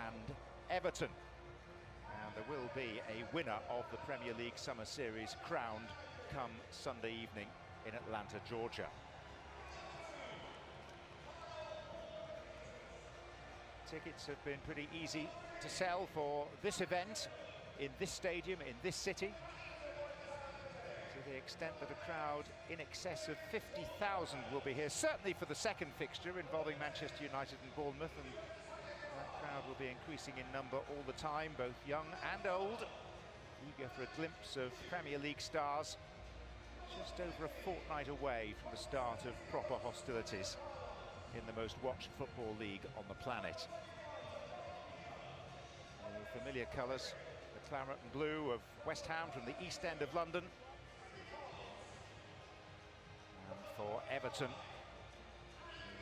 and Everton. And there will be a winner of the Premier League Summer Series crowned come Sunday evening in Atlanta, Georgia. Tickets have been pretty easy to sell for this event in this stadium, in this city, to the extent that a crowd in excess of 50,000 will be here, certainly for the second fixture involving Manchester United and Bournemouth, and that crowd will be increasing in number all the time, both young and old, eager for a glimpse of Premier League stars, just over a fortnight away from the start of proper hostilities in the most watched football league on the planet. The familiar colours, the claret and blue of West Ham from the East End of London. And for Everton,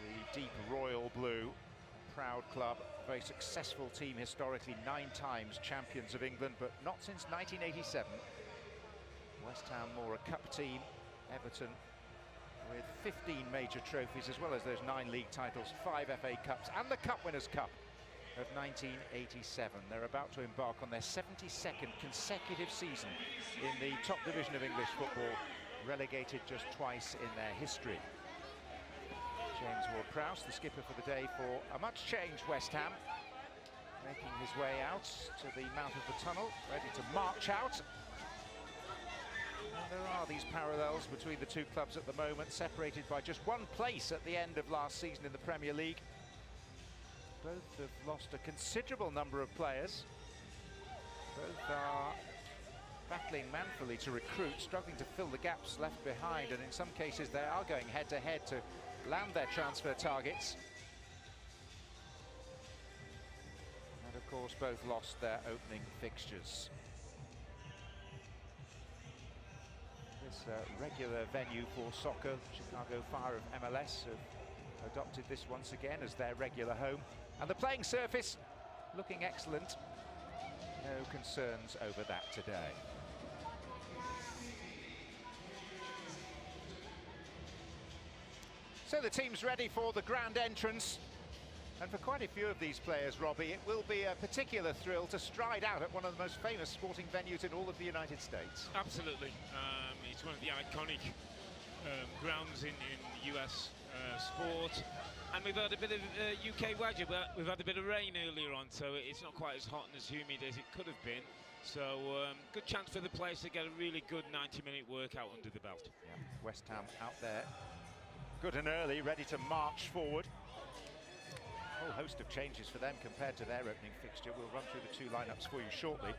the deep royal blue, a proud club, very successful team historically, 9 times champions of England, but not since 1987. West Ham more a cup team, Everton with 15 major trophies, as well as those 9 league titles, 5 FA Cups, and the Cup Winners' Cup of 1987. They're about to embark on their 72nd consecutive season in the top division of English football, relegated just twice in their history. James Ward-Prowse, the skipper for the day for a much-changed West Ham, making his way out to the mouth of the tunnel, ready to march out. And there are these parallels between the two clubs at the moment, separated by just 1 place at the end of last season in the Premier League. Both have lost a considerable number of players. Both are battling manfully to recruit, struggling to fill the gaps left behind, and in some cases they are going head-to-head to land their transfer targets. And of course both lost their opening fixtures. This regular venue for soccer, Chicago Fire of MLS have adopted this once again as their regular home. And the playing surface looking excellent. No concerns over that today. So the team's ready for the grand entrance. And for quite a few of these players, Robbie, it will be a particular thrill to stride out at one of the most famous sporting venues in all of the United States. Absolutely. It's one of the iconic grounds in US sport. And we've had a bit of UK weather, but we've had a bit of rain earlier on, so it's not quite as hot and as humid as it could have been. So good chance for the players to get a really good 90-minute workout under the belt. Yeah, West Ham out there, good and early, ready to march forward. A whole host of changes for them compared to their opening fixture. We'll run through the 2 lineups for you shortly.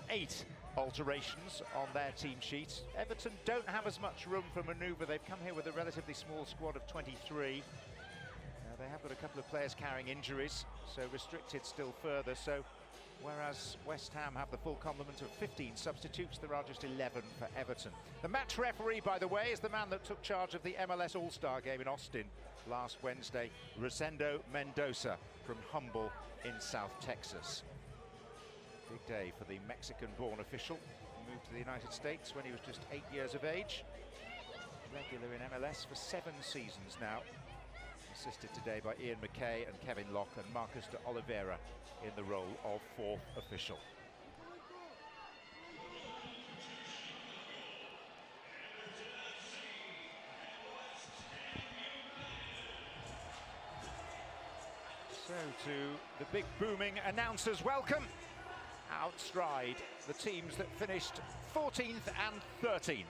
8 alterations on their team sheet. Everton don't have as much room for manoeuvre. They've come here with a relatively small squad of 23. They have got a couple of players carrying injuries, so restricted still further. So whereas West Ham have the full complement of 15 substitutes, there are just 11 for Everton. The match referee, by the way, is the man that took charge of the MLS All-Star game in Austin last Wednesday, Rosendo Mendoza from Humble in South Texas. Big day for the Mexican-born official. He moved to the United States when he was just 8 years of age. regular in MLS for 7 seasons now. Assisted today by Ian McKay and Kevin Locke, and Marcus de Oliveira in the role of 4th official. So to the big booming announcers, welcome. Outstride the teams that finished 14th and 13th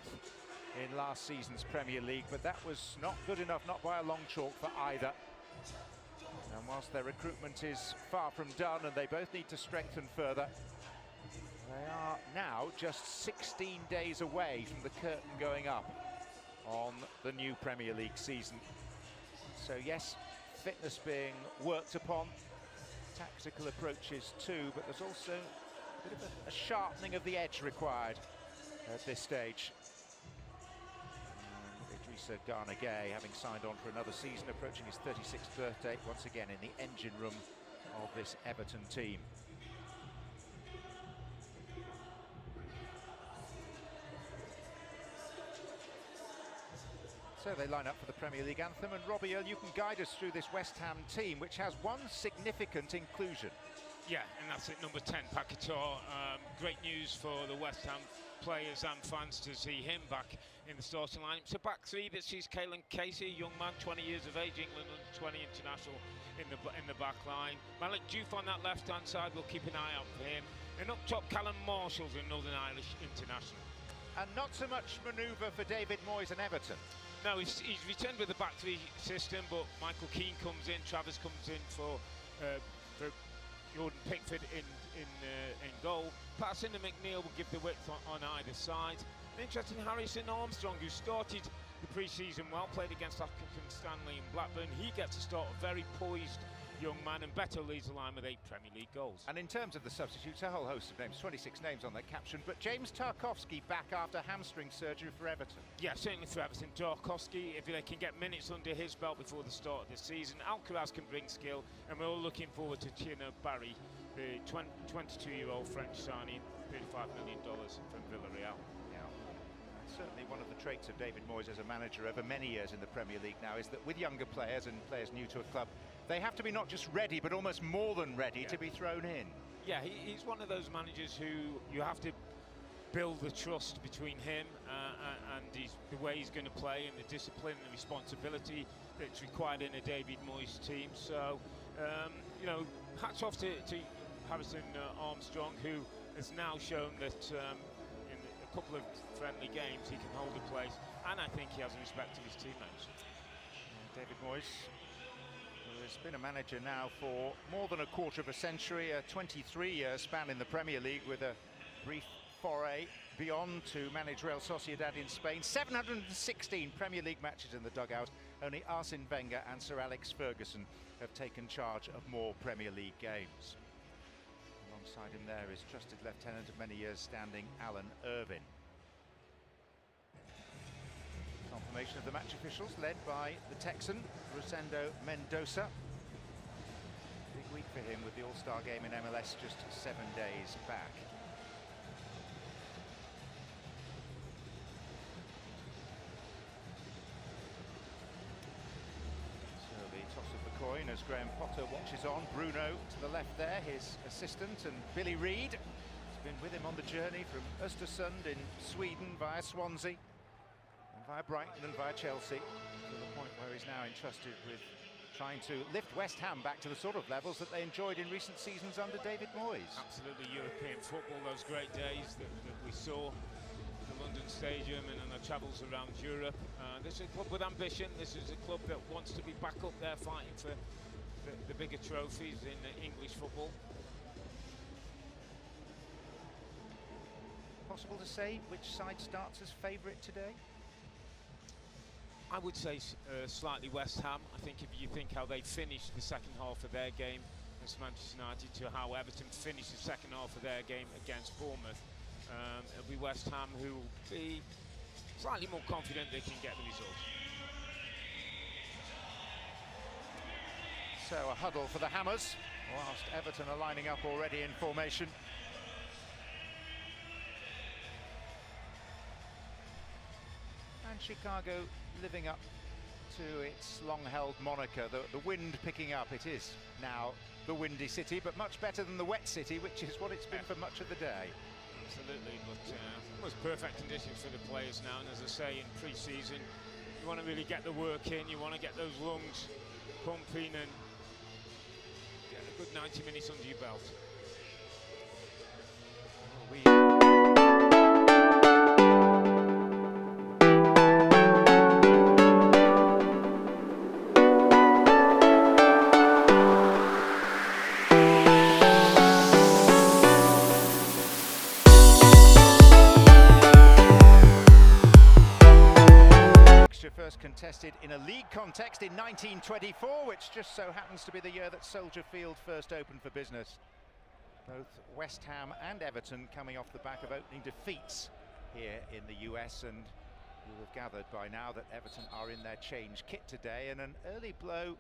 in last season's Premier League, but that was not good enough, not by a long chalk for either. And whilst their recruitment is far from done and they both need to strengthen further, they are now just 16 days away from the curtain going up on the new Premier League season. So yes, fitness being worked upon, tactical approaches too, but there's also a bit of a sharpening of the edge required at this stage. Idrissa Gana Gueye, having signed on for another season, approaching his 36th birthday, once again in the engine room of this Everton team. So they line up for the Premier League anthem, and Robbie Earle, you can guide us through this West Ham team, which has one significant inclusion. Yeah, and that's at number 10, Paquetá. Great news for the West Ham players and fans to see him back in the starting line. It's a back three that sees Caelan Casey, a young man, 20 years of age, England under 20 international in the back line. Malik Diouf on that left-hand side, we'll keep an eye out for him. And up top, Callum Marshall's a Northern Irish international. And not so much manoeuvre for David Moyes and Everton. No, he's returned with the back three system, but Michael Keane comes in, Travis comes in for Jordan Pickford in goal. Patterson and McNeil will give the width on either side. An interesting Harrison Armstrong, who started the pre-season well, played against Accrington Stanley and Blackburn. He gets to start, a very poised young man, and Beto leads the line with 8 Premier League goals. And in terms of the substitutes, a whole host of names, 26 names on their caption, but James Tarkowski back after hamstring surgery for Everton. Yeah, certainly for Everton. Tarkowski, if they can get minutes under his belt before the start of the season. Alcaraz can bring skill, and we're all looking forward to Tino Barry, the 22-year-old French signing, $35 million from Villarreal. Certainly one of the traits of David Moyes as a manager over many years in the Premier League now is that with younger players and players new to a club, they have to be not just ready, but almost more than ready to be thrown in. Yeah, he's one of those managers who you have to build the trust between him and the way he's going to play, and the discipline and the responsibility that's required in a David Moyes team. So, you know, hats off to Harrison Armstrong, who has now shown that in a couple of friendly games he can hold a place, and I think he has the respect of his teammates. David Moyes, who has been a manager now for more than a quarter of a century, a 23-year span in the Premier League with a brief foray beyond to manage Real Sociedad in Spain. 716 Premier League matches in the dugout. Only Arsene Wenger and Sir Alex Ferguson have taken charge of more Premier League games. Alongside him there is trusted lieutenant of many years standing, Alan Irvine. Confirmation of the match officials led by the Texan, Rosendo Mendoza. Big week for him with the All-Star game in MLS just 7 days back. So the toss of the coin as Graham Potter watches on. Bruno to the left there, his assistant, and Billy Reid has been with him on the journey from Östersund in Sweden via Swansea, via Brighton and via Chelsea, to the point where he's now entrusted with trying to lift West Ham back to the sort of levels that they enjoyed in recent seasons under David Moyes. Absolutely, European football, those great days that we saw at the London Stadium and on the travels around Europe. This is a club with ambition. This is a club that wants to be back up there fighting for the bigger trophies in English football. Possible to say which side starts as favourite today? I would say slightly West Ham. I think if you think how they finished the second half of their game against Manchester United to how Everton finished the second half of their game against Bournemouth, it'll be West Ham who will be slightly more confident they can get the result. So a huddle for the Hammers, whilst Everton are lining up already in formation. And Can Chicago living up to its long-held moniker, the wind picking up? It is now the windy city, but much better than the wet city, which is what it's been for much of the day. Absolutely, but it was perfect conditions for the players now, and as I say, in pre-season, you want to really get the work in, you want to get those lungs pumping and get a good 90 minutes under your belt. First contested in a league context in 1924, which just so happens to be the year that Soldier Field first opened for business. Both West Ham and Everton coming off the back of opening defeats here in the US, and you have gathered by now that Everton are in their change kit today, and an early blow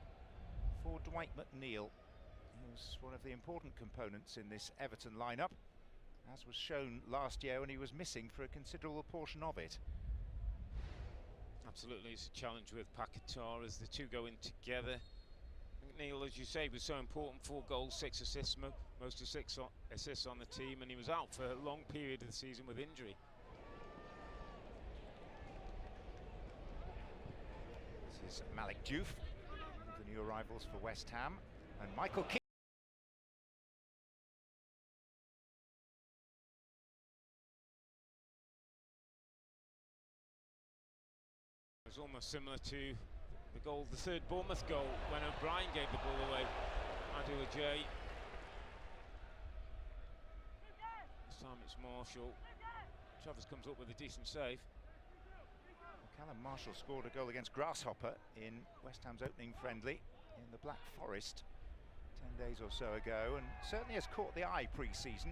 for Dwight McNeil, who's one of the important components in this Everton lineup, as was shown last year when he was missing for a considerable portion of it. Absolutely, it's a challenge with Paquetá as the two go in together. McNeil, as you say, was so important. 4 goals, 6 assists, most of 6 assists on the team, and he was out for a long period of the season with injury. This is Malik Diouf, one of the new arrivals for West Ham, and Michael Keane. It was almost similar to the goal, the third Bournemouth goal, when O'Brien gave the ball away. Adil Ajay. This time it's Marshall. Travers comes up with a decent save. Callum Marshall scored a goal against Grasshopper in West Ham's opening friendly in the Black Forest 10 days or so ago, and certainly has caught the eye pre-season.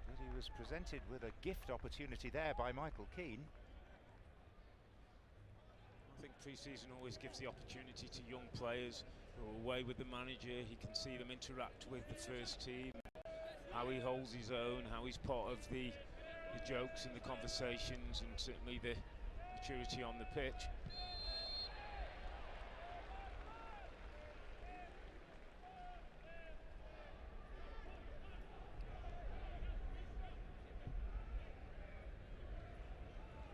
But he was presented with a gift opportunity there by Michael Keane. I think pre-season always gives the opportunity to young players who are away with the manager. He can see them interact with the first team, how he holds his own, how he's part of the jokes and the conversations, and certainly the maturity on the pitch.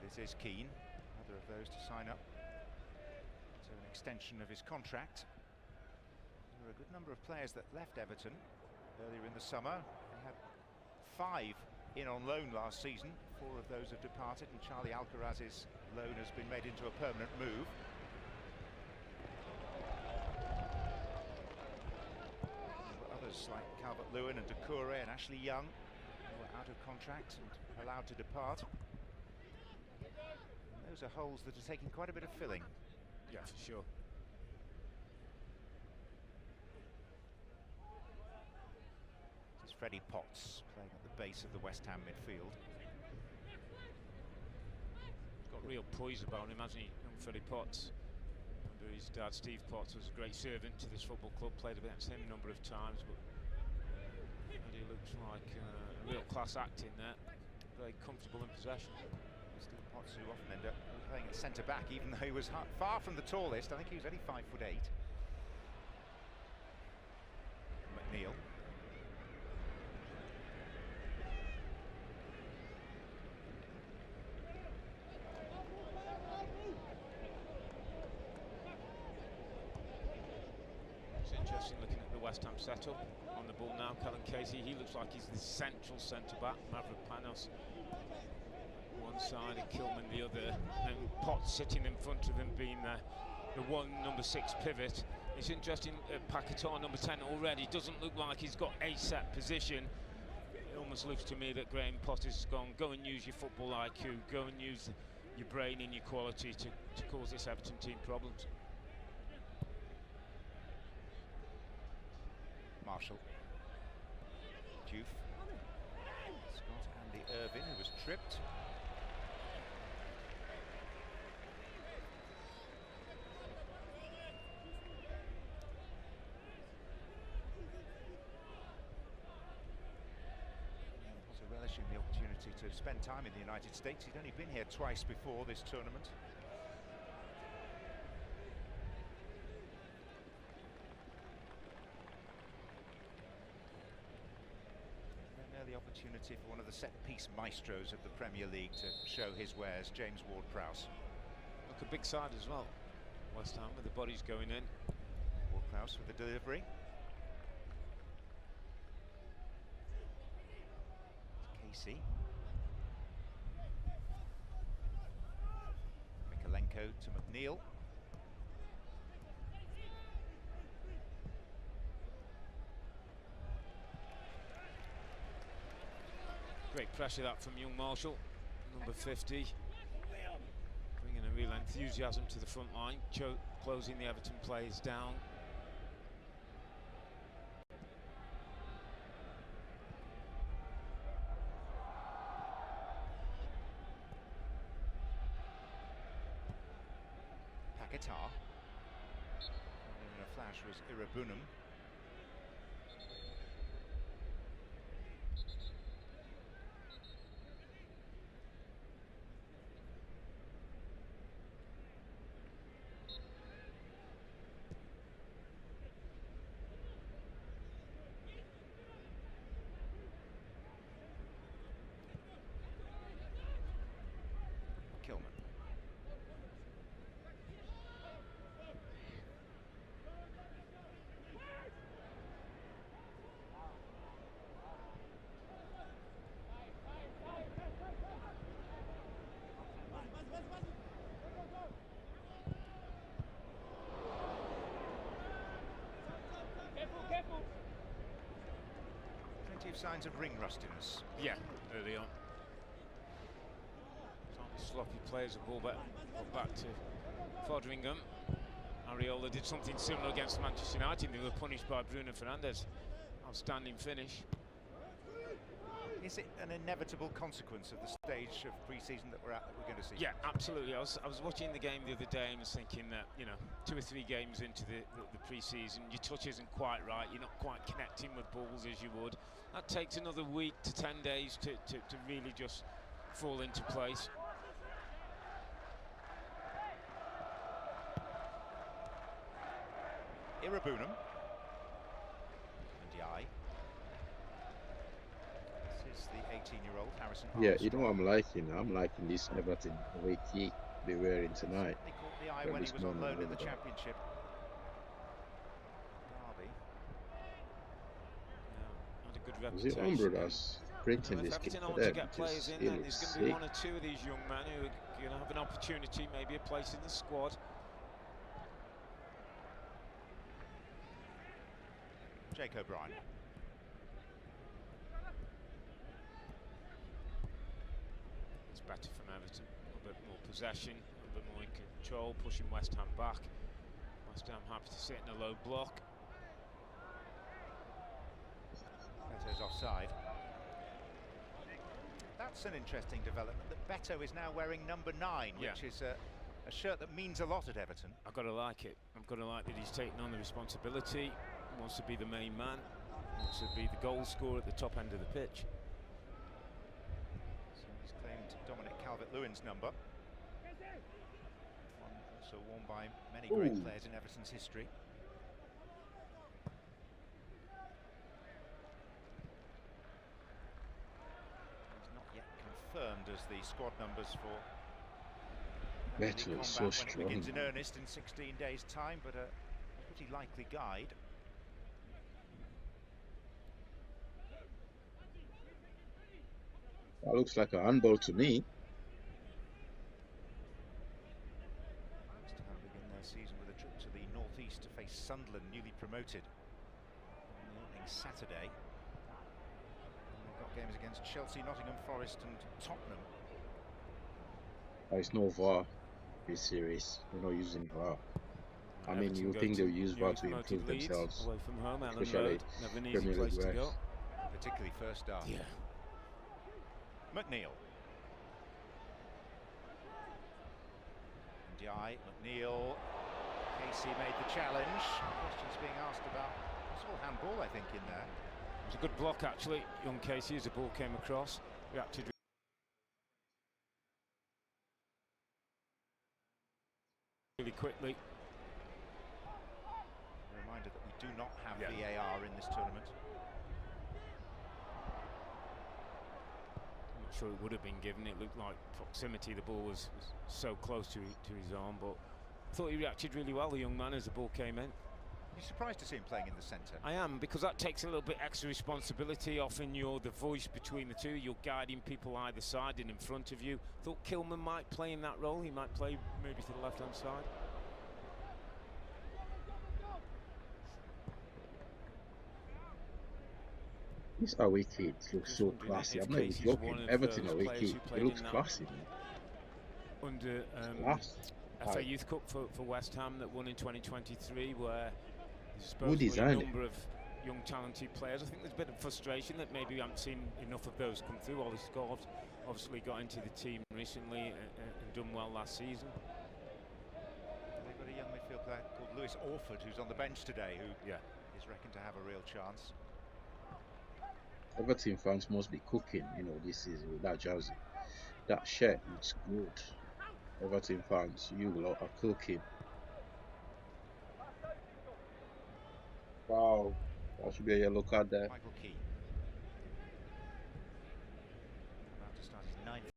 This is Keane, another of those to sign up to an extension of his contract. There were a good number of players that left Everton earlier in the summer. They had 5 in on loan last season. 4 of those have departed, and Charlie Alcaraz's loan has been made into a permanent move. Others like Calvert-Lewin and Doucouré and Ashley Young who were out of contract and allowed to depart. Those are holes that are taking quite a bit of filling. Yeah, for sure. This is Freddie Potts playing at the base of the West Ham midfield. He's got real poise about him, hasn't he, Freddie Potts? Under his dad, Steve Potts, was a great servant to this football club, played against him a number of times, but he looks like a real class act in there, very comfortable in possession. Steve Potts, who often ended up playing at centre-back, even though he was far from the tallest. I think he was only 5'8". McNeil. It's interesting looking at the West Ham setup. On the ball now, Callum Casey, he looks like he's the central centre-back. Maverick Panos one side and Kilman the other, and Potts sitting in front of them being the one number 6 pivot. It's interesting, Paquetá, number 10, already doesn't look like he's got a set position. It almost looks to me that Graham Potter's gone, go and use your football IQ, go and use your brain and your quality to cause this Everton team problems. Marshall. Diouf. Scott Andy Irvine, who was tripped. relishing the opportunity to spend time in the United States. He'd only been here twice before this tournament. An early opportunity for one of the set-piece maestros of the Premier League to show his wares, James Ward-Prowse. Look, a big side as well, West Ham, with the bodies going in. Ward-Prowse with the delivery. Casey. Mikalenko to McNeil. Great pressure that from young Marshall, number 50. Bringing a real enthusiasm to the front line, closing the Everton players down. Paquetá. In a flash was Irabunum. Kilman. Plenty of signs of ring rustiness. Yeah, early on. Sloppy players, a ball back to Foderingham. Areola did something similar against Manchester United. They were punished by Bruno Fernandes. Outstanding finish. Is it an inevitable consequence of the stage of pre-season that we're going to see? Yeah, absolutely. I was watching the game the other day and was thinking that, you know, 2 or 3 games into the pre-season, your touch isn't quite right. You're not quite connecting with balls as you would. That takes another week to 10 days to really just fall into place. Irabunum. Ndiaye. This is the 18-year-old Harrison. Yeah, you know what I'm liking? I'm liking this Everton away key they're wearing tonight. He caught the eye when he was on loan in the Championship. Derby. Had a good Is it Umbro that's printing this kit for them? Get players in there. There's going to be 1 or 2 of these young men who are going to have an opportunity, maybe a place in the squad. Jake O'Brien. It's better from Everton. A little bit more possession, a little bit more in control, pushing West Ham back. West Ham happy to sit in a low block. Beto's offside. That's an interesting development, that Beto is now wearing number 9, which is a shirt that means a lot at Everton. I've got to like it. I've got to like that he's taken on the responsibility. Wants to be the main man, wants to be the goal scorer at the top end of the pitch. So he's claimed Dominic Calvert-Lewin's number. One also worn by many great players in Everton's history. He's not yet confirmed as the squad numbers for Beto is so strong. when it begins in earnest in 16 days' time, but a pretty likely guide. That looks like a handball to me. West Ham begin their season with a trip to the northeast to face Sunderland, newly promoted, on the opening Saturday. And they've got games against Chelsea, Nottingham Forest and Tottenham. It's no VAR this series. We're not using VAR. I mean, you think they'll use VAR to improve themselves, away from home, especially Premier League refs. Particularly first half. Yeah. McNeil. Ndiaye, McNeil. Casey made the challenge. Questions being asked about possible handball, I think, in there. It was a good block, actually, young Casey, as the ball came across. reacted really quickly. A reminder that we do not have VAR in this tournament. I'm not sure it would have been given. It looked like proximity. The ball was so close to his arm, but I thought he reacted really well, the young man, as the ball came in. You're surprised to see him playing in the centre? I am, because that takes a little bit extra responsibility. Often you're the voice between the two. You're guiding people either side and in front of you. Thought Kilman might play in that role. He might play maybe to the left-hand side. This away kit looks so classy. I'm not even joking. Everton away kit, it looks classy, man. Under FA Youth Cup for West Ham that won in 2023, where there's supposedly a number of young talented players. I think there's a bit of frustration that maybe we haven't seen enough of those come through. Ollie Scobbs obviously got into the team recently and done well last season. They've got a young midfield player called Lewis Orford who's on the bench today, who is reckoned to have a real chance. Everton fans must be cooking, you know, this season with that jersey. That shirt looks good. Everton fans, you lot are cooking. Wow, that should be a yellow card there. Michael Key. About to start his 9th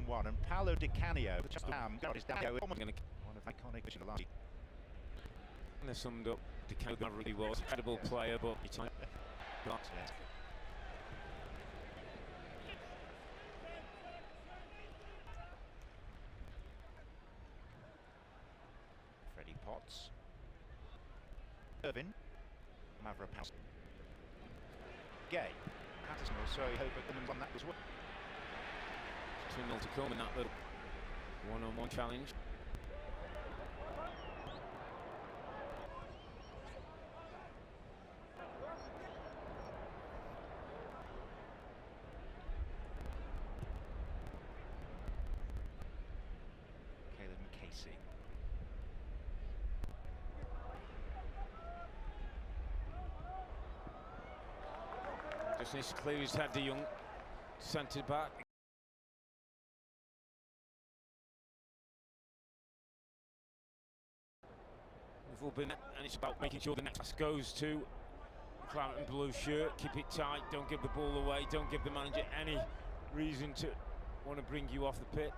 1-1, and Paolo Di Canio, just got his down. One of iconic vision of last. And they summed up. Di Canio really was an incredible player, but he got. Freddie Potts. Irvin. Mavropanos. Gay. Patterson or Surrey Hope at them and won that as well. 2-0 to come in that little one-on-one challenge. Caleb Casey. Just needs to clear his head, De Jong, centred back. We've all been, and it's about making sure the next pass goes to the claret and blue shirt. Keep it tight, don't give the ball away, don't give the manager any reason to want to bring you off the pitch.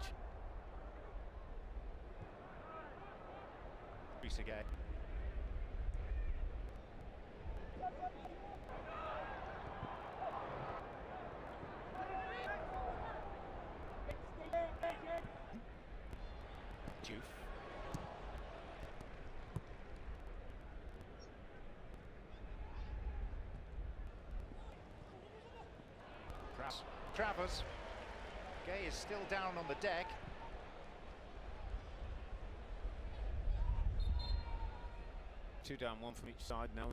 Reese again. Juve. Travers. Gay is still down on the deck. Two down, one from each side now.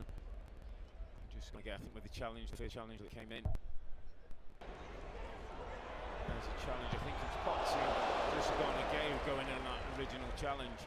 Just going to get, I think, with the challenge, the first challenge that came in. There's a challenge, I think it's Potts who just gone again going in on that original challenge.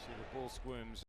See the ball squirms.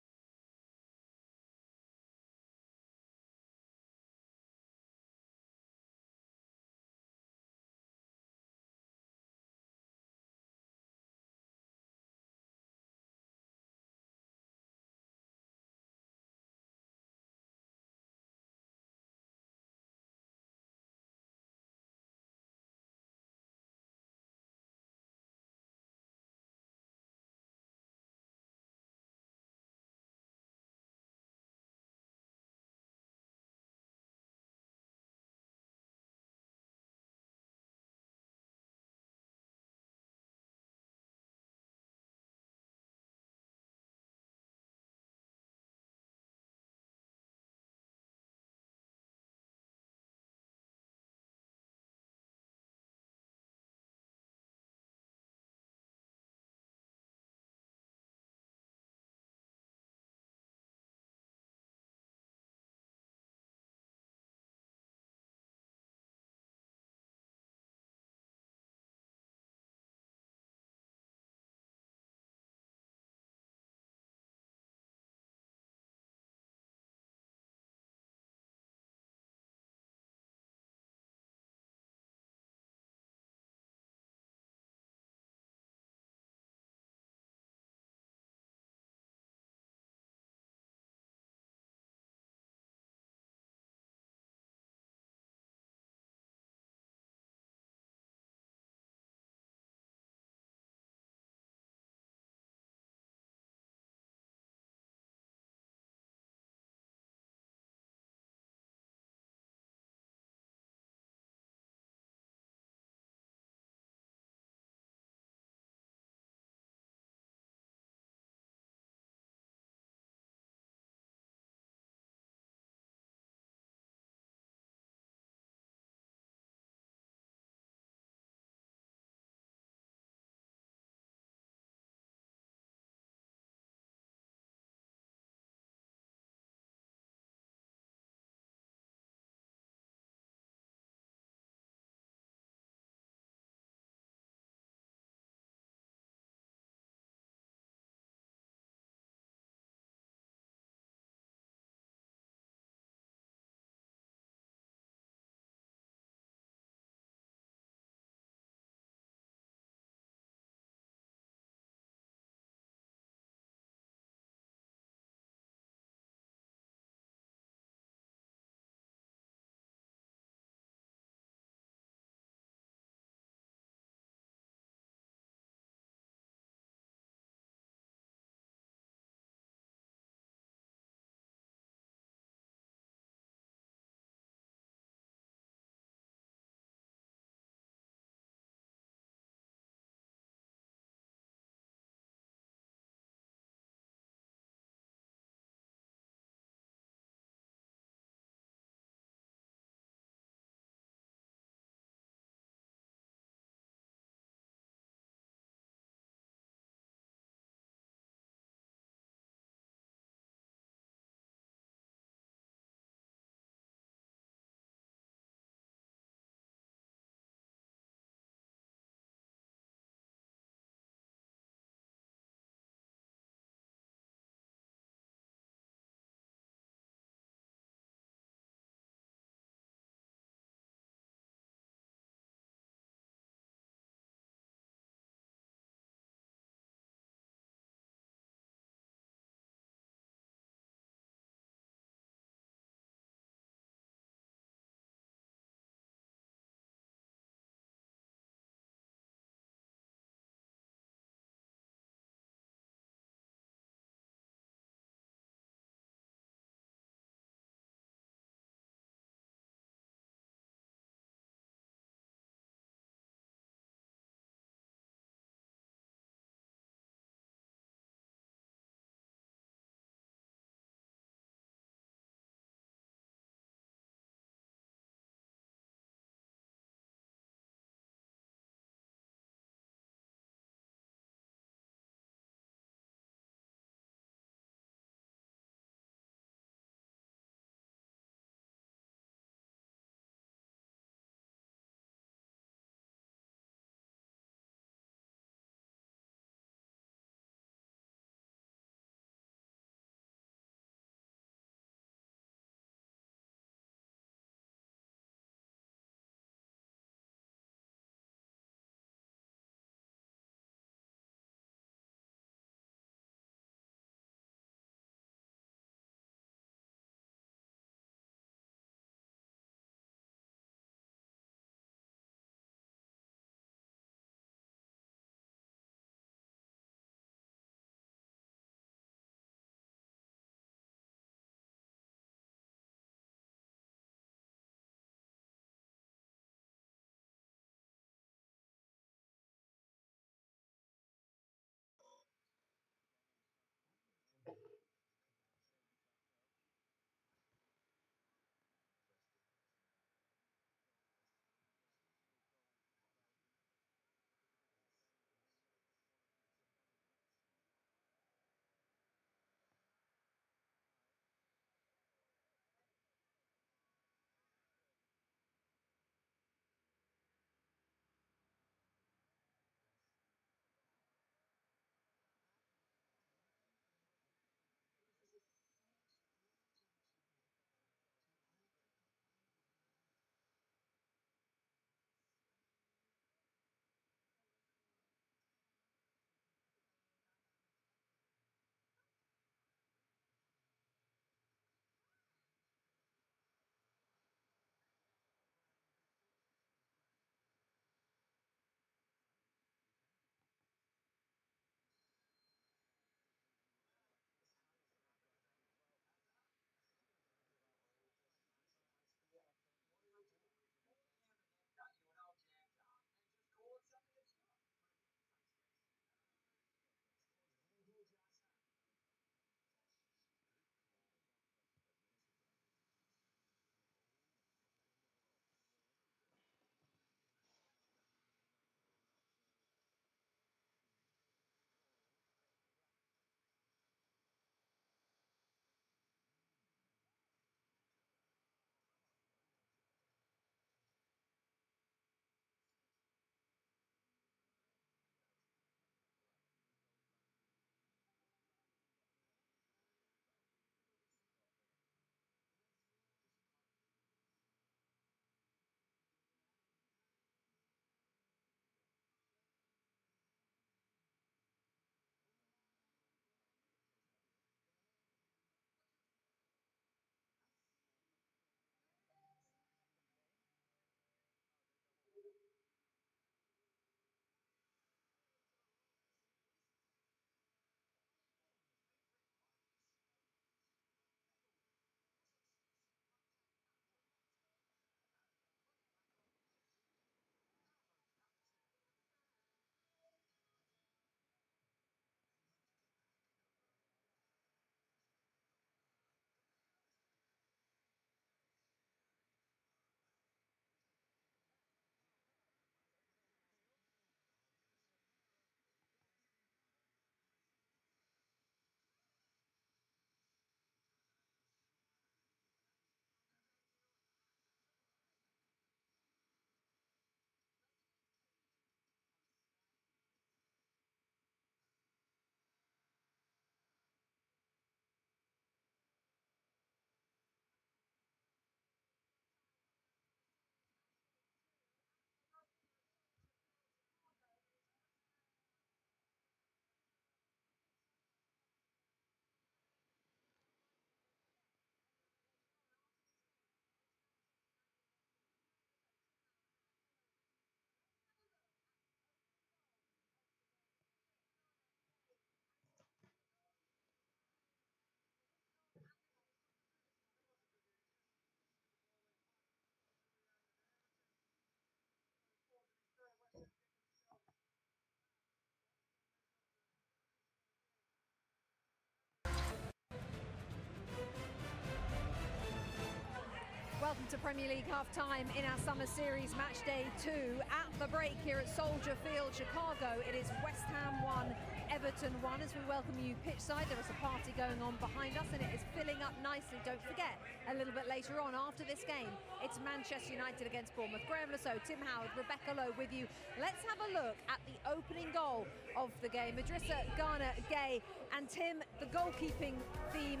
Welcome to Premier League half-time in our summer series, match day 2. At the break here at Soldier Field, Chicago, it is West Ham 1, Everton 1. As we welcome you pitchside, there is a party going on behind us and it is filling up nicely. Don't forget, a little bit later on after this game, it's Manchester United against Bournemouth. Graham Lasso, Tim Howard, Rebecca Lowe with you. Let's have a look at the opening goal of the game. Idrissa Gana Gueye, and Tim, the goalkeeping theme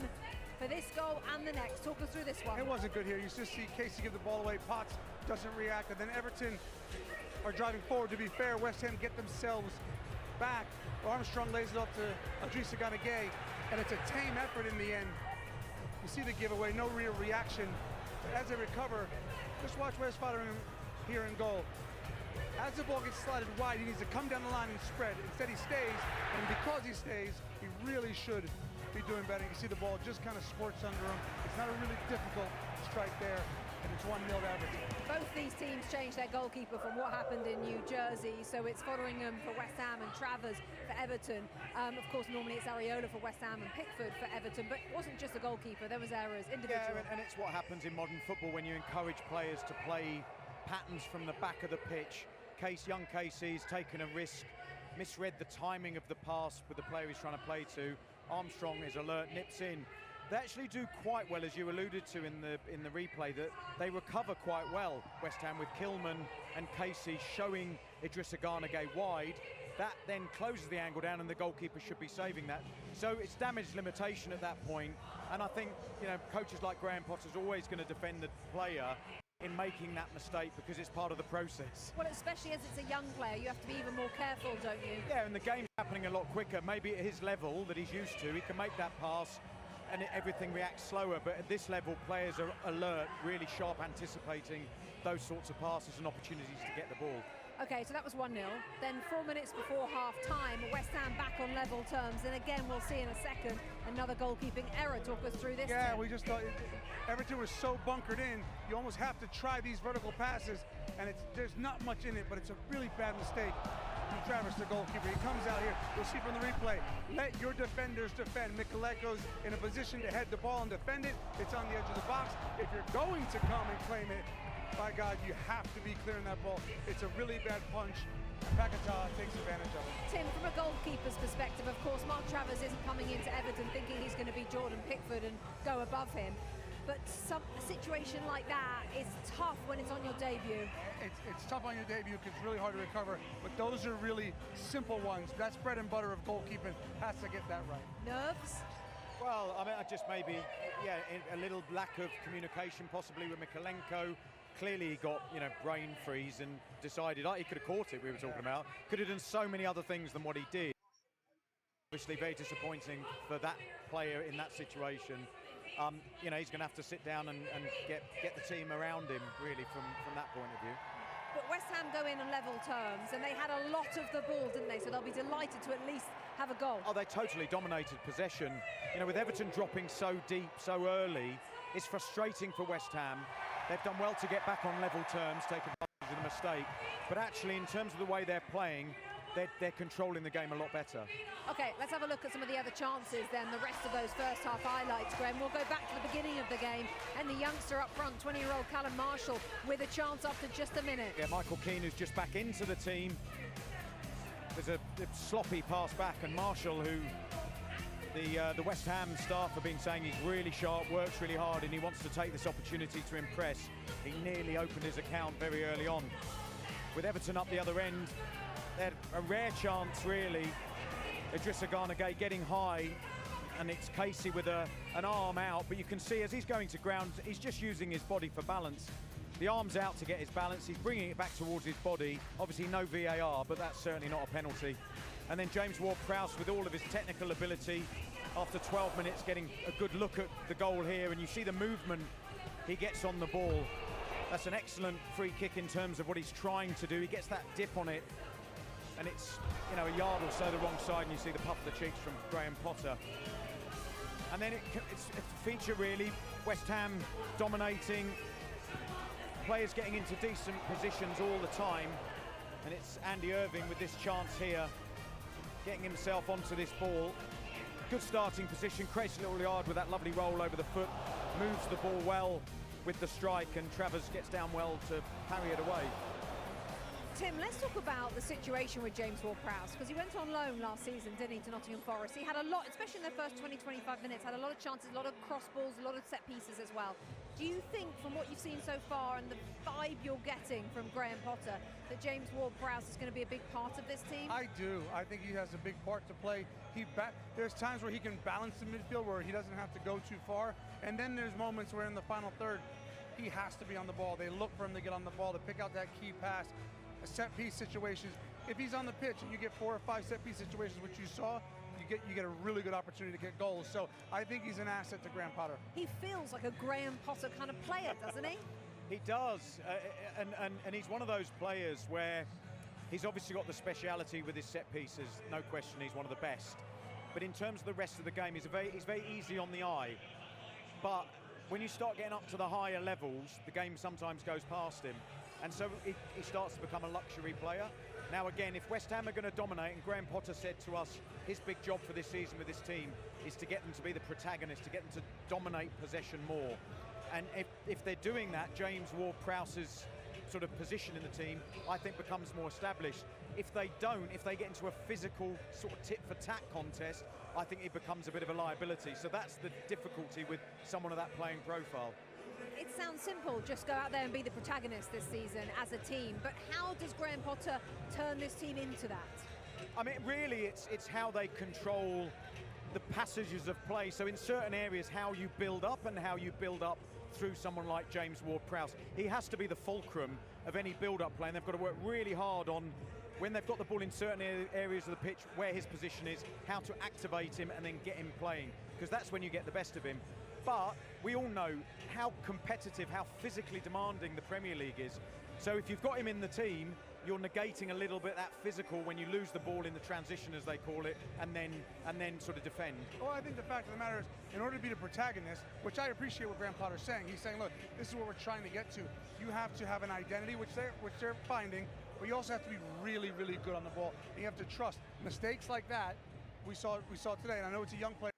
for this goal and the next. Talk us through this one. It wasn't good here. You just see Casey give the ball away. Potts doesn't react, and then Everton are driving forward. To be fair, West Ham get themselves back. Armstrong lays it up to Idrissa Gana Gueye, and it's a tame effort in the end. You see the giveaway, no real reaction. But as they recover, just watch West Ham here in goal. As the ball gets slided wide, he needs to come down the line and spread. Instead, he stays, and because he stays, he really should be doing better. You see the ball just kind of squirts under him. It's not a really difficult strike there, and it's 1-0 to Everton. Both these teams changed their goalkeeper from what happened in New Jersey, so it's Fotheringham for West Ham and Travers for Everton. Of course, normally it's Areola for West Ham and Pickford for Everton, but it wasn't just the goalkeeper, there was errors, individual. Yeah, and it's what happens in modern football when you encourage players to play patterns from the back of the pitch. Young Casey's taken a risk, misread the timing of the pass with the player he's trying to play to. Armstrong is alert, nips in. They actually do quite well, as you alluded to in the replay, that they recover quite well. West Ham with Kilman and Casey showing Idrissa Gana Gueye wide. That then closes the angle down, and the goalkeeper should be saving that. So it's damage limitation at that point, and I think, you know, coaches like Graham Potter's always going to defend the player in making that mistake because it's part of the process. Well, especially as it's a young player, you have to be even more careful, don't you? Yeah, and the game's happening a lot quicker. Maybe at his level that he's used to, he can make that pass and everything reacts slower, but at this level, players are alert, really sharp, anticipating those sorts of passes and opportunities to get the ball. Okay, so that was 1-0. Then 4 minutes before half-time, West Ham back on level terms. And again, we'll see in a second another goalkeeping error. Talk us through this. Yeah, we just thought Everton was so bunkered in, you almost have to try these vertical passes, and there's not much in it, but it's a really bad mistake from Travers, the goalkeeper. He comes out here, you'll see from the replay, let your defenders defend. Mikuleko's in a position to head the ball and defend it. It's on the edge of the box. If you're going to come and claim it, by God, you have to be clearing that ball. It's a really bad punch, and Paquetá takes advantage of it. Tim, from a goalkeeper's perspective, of course, Mark Travers isn't coming into Everton thinking he's going to be Jordan Pickford and go above him. But a situation like that is tough when it's on your debut. It's tough on your debut because it's really hard to recover, but those are really simple ones. That's bread and butter of goalkeeping. Has to get that right. Nerves? Well, I mean, I just maybe, yeah, a little lack of communication possibly with Mikulenko. Clearly he got, you know, brain freeze and decided he could have caught it, we were talking about. Could have done so many other things than what he did. Obviously very disappointing for that player in that situation. You know, he's going to have to sit down and get the team around him, really, from that point of view. But West Ham go in on level terms, and they had a lot of the ball, didn't they? So they'll be delighted to at least have a goal. Oh, they totally dominated possession. You know, with Everton dropping so deep, so early, it's frustrating for West Ham. They've done well to get back on level terms, take advantage of the mistake. But actually, in terms of the way they're playing, they're controlling the game a lot better. Okay, let's have a look at some of the other chances then, the rest of those first half highlights, Graham. We'll go back to the beginning of the game, and the youngster up front, 20-year-old Callum Marshall, with a chance after just a minute. Yeah, Michael Keane, who's just back into the team. There's a sloppy pass back, and Marshall, who the West Ham staff have been saying he's really sharp, works really hard, and he wants to take this opportunity to impress. He nearly opened his account very early on. With Everton up the other end, they had a rare chance, really. Idrissa Gana Gueye getting high, and it's Casey with an arm out, but you can see as he's going to ground, he's just using his body for balance. The arm's out to get his balance, he's bringing it back towards his body. Obviously no VAR, but that's certainly not a penalty. And then James Ward-Prowse, with all of his technical ability, after 12 minutes getting a good look at the goal here, and you see the movement he gets on the ball. That's an excellent free kick in terms of what he's trying to do. He gets that dip on it, and it's, you know, a yard or so the wrong side, and you see the puff of the cheeks from Graham Potter. And then it's a feature, really. West Ham dominating, players getting into decent positions all the time, and it's Andy Irving with this chance here, getting himself onto this ball. Good starting position, creates a little yard with that lovely roll over the foot, moves the ball well with the strike, and Travers gets down well to parry it away. Tim, let's talk about the situation with James Ward-Prowse, because he went on loan last season, didn't he, to Nottingham Forest. He had a lot, especially in the first 20-25 minutes, had a lot of chances, a lot of cross balls, a lot of set pieces as well. Do you think, from what you've seen so far and the vibe you're getting from Graham Potter, that James Ward-Prowse is going to be a big part of this team? I do. I think he has a big part to play. There's times where he can balance the midfield where he doesn't have to go too far, and then there's moments where in the final third, he has to be on the ball. They look for him to get on the ball, to pick out that key pass. Set piece situations. If he's on the pitch and you get 4 or 5 set piece situations, which you saw, you get a really good opportunity to get goals. So I think he's an asset to Graham Potter. He feels like a Graham Potter kind of player, doesn't he? He does, and he's one of those players where he's obviously got the speciality with his set pieces. No question, he's one of the best. But in terms of the rest of the game, he's very easy on the eye. But when you start getting up to the higher levels, the game sometimes goes past him. And so he starts to become a luxury player. Now again, if West Ham are going to dominate, and Graham Potter said to us, his big job for this season with this team is to get them to be the protagonist, to get them to dominate possession more. And if they're doing that, James Ward-Prowse's sort of position in the team, I think, becomes more established. If they don't, if they get into a physical sort of tit-for-tat contest, I think it becomes a bit of a liability. So that's the difficulty with someone of that playing profile. It sounds simple, just go out there and be the protagonist this season as a team, but how does Graham Potter turn this team into that? I mean, really, it's how they control the passages of play. So in certain areas, how you build up and how you build up through someone like James Ward-Prowse. He has to be the fulcrum of any build-up play, and they've got to work really hard on, when they've got the ball in certain areas of the pitch, where his position is, how to activate him and then get him playing, because that's when you get the best of him. But we all know how competitive, how physically demanding the Premier League is. So if you've got him in the team, you're negating a little bit that physical when you lose the ball in the transition, as they call it, and then sort of defend. Well, I think the fact of the matter is, in order to be the protagonist, which I appreciate what Graham Potter's saying, he's saying, look, this is what we're trying to get to. You have to have an identity, which they're finding, but you also have to be really, really good on the ball. And you have to trust. Mistakes like that, we saw today, and I know it's a young player.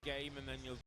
game, and then you'll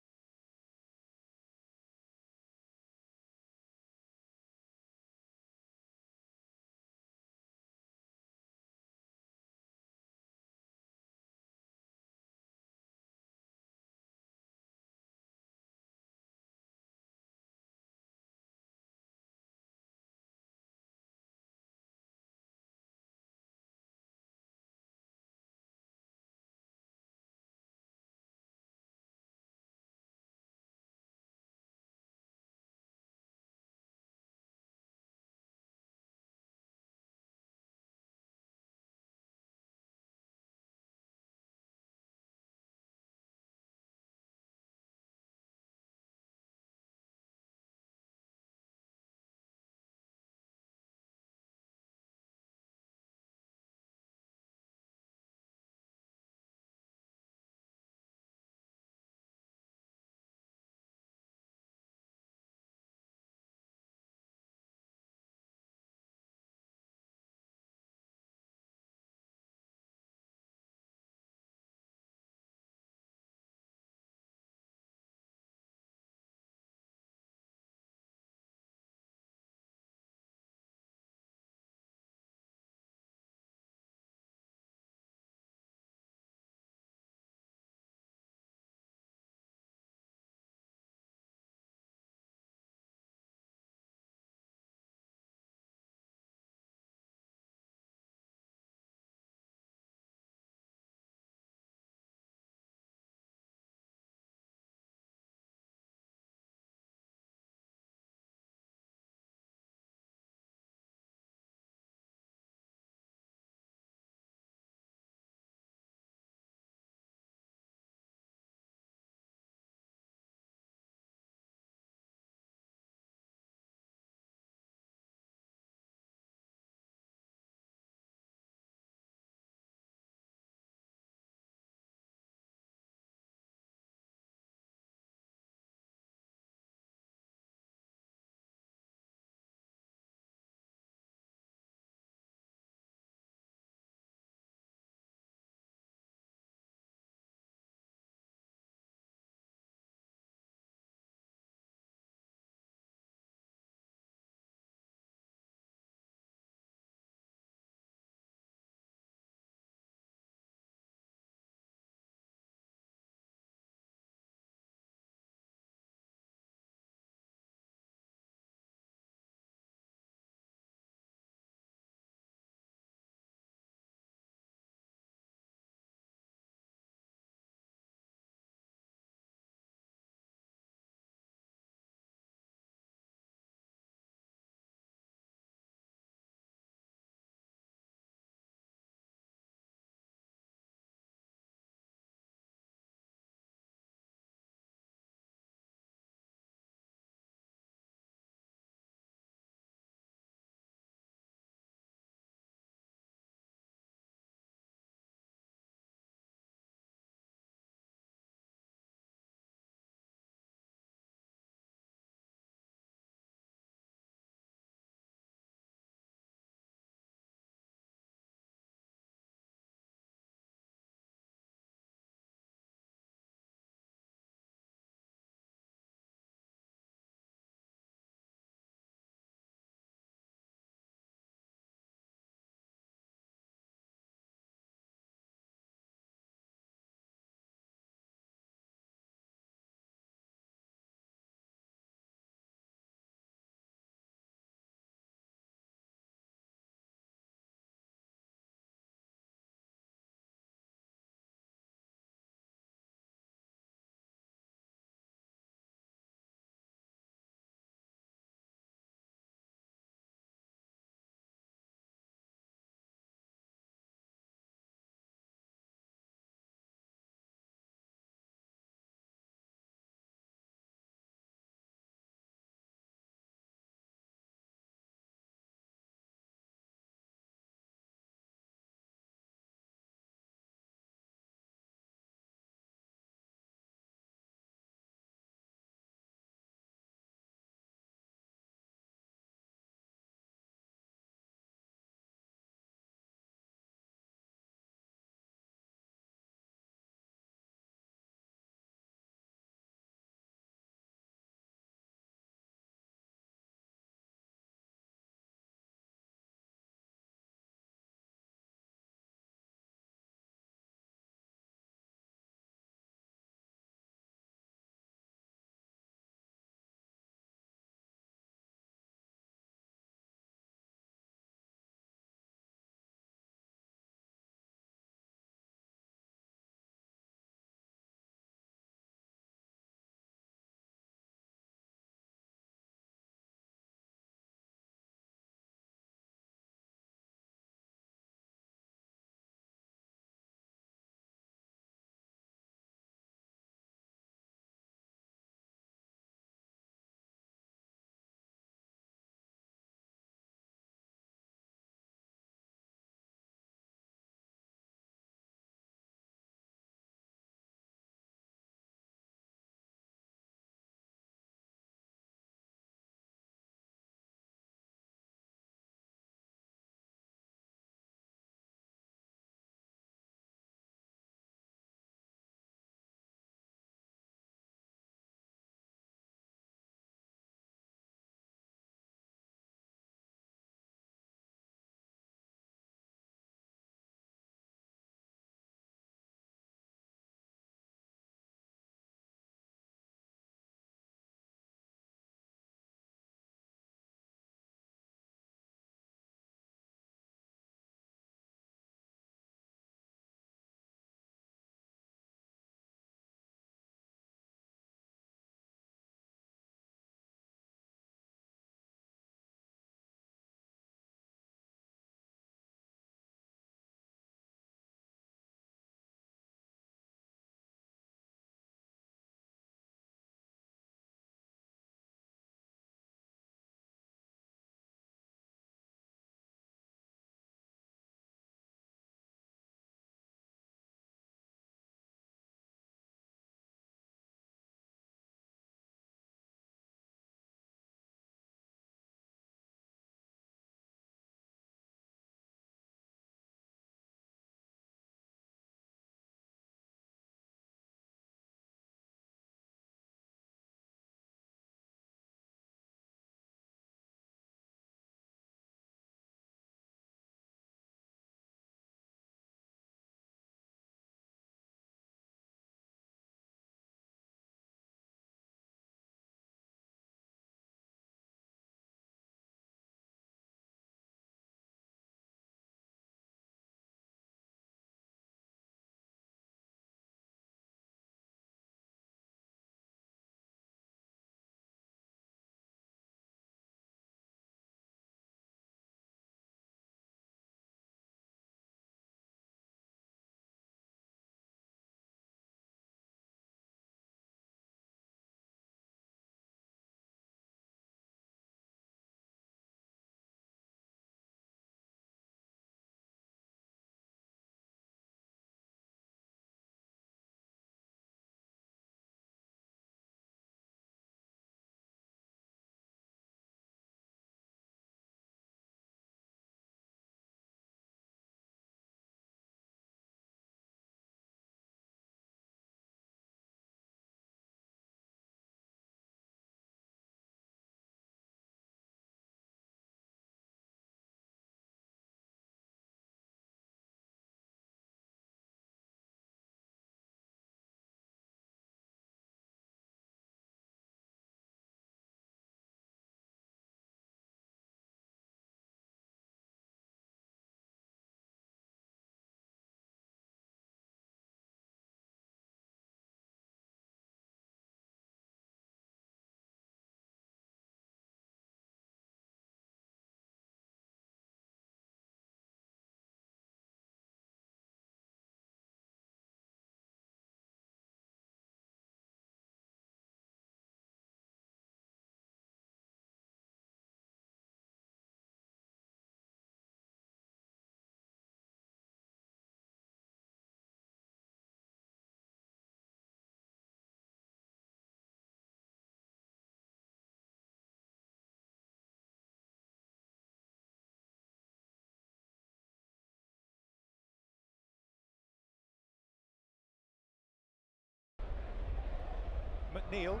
McNeil.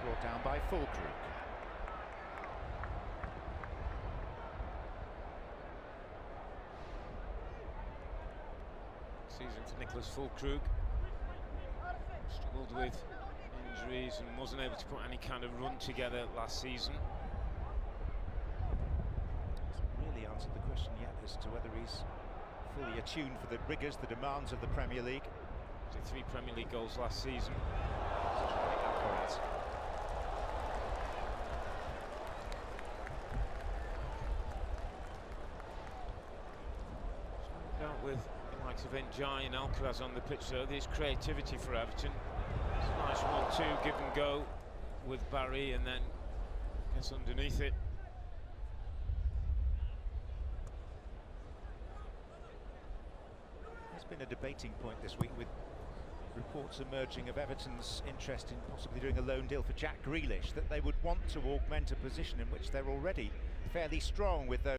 Brought down by Fulkrug. Season for Nicholas Fulkrug. Struggled with injuries and wasn't able to put any kind of run together last season. Hasn't really answered the question yet as to whether he's fully attuned for the rigours, the demands of the Premier League. Did 3 Premier League goals last season. Dealt with the likes of Njai and Alcaraz on the pitch, so there's creativity for Everton. It's a nice 1-2 give and go with Barry, and then gets underneath it. There's been a debating point this week with reports emerging of Everton's interest in possibly doing a loan deal for Jack Grealish, that they would want to augment a position in which they're already fairly strong with those.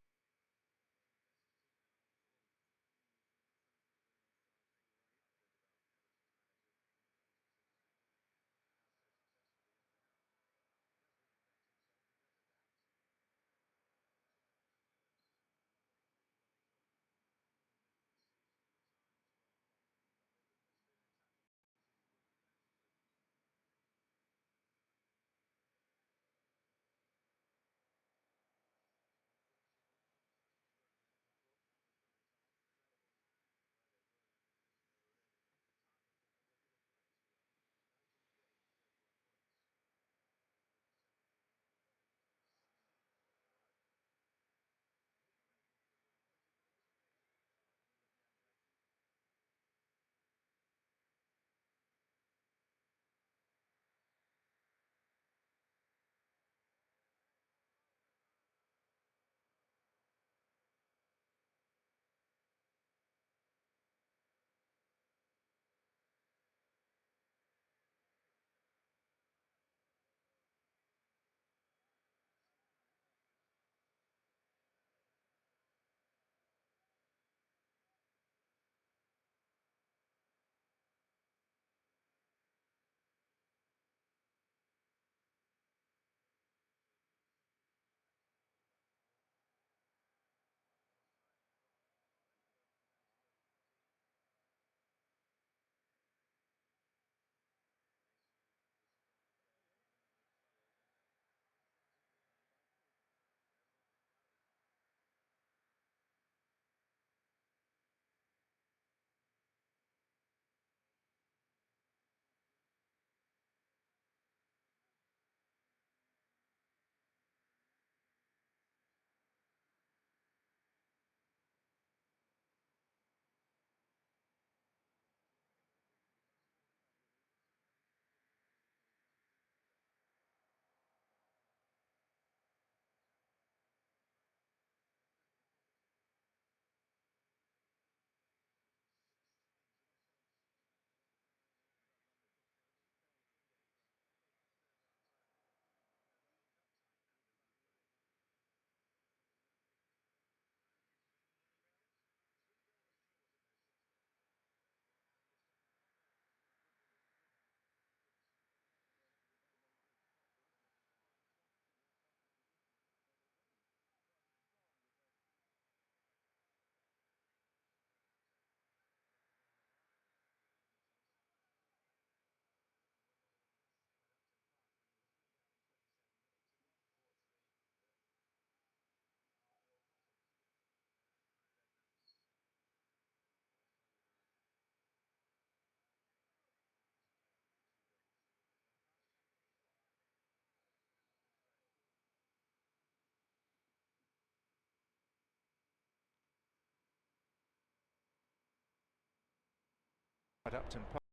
Upton Park.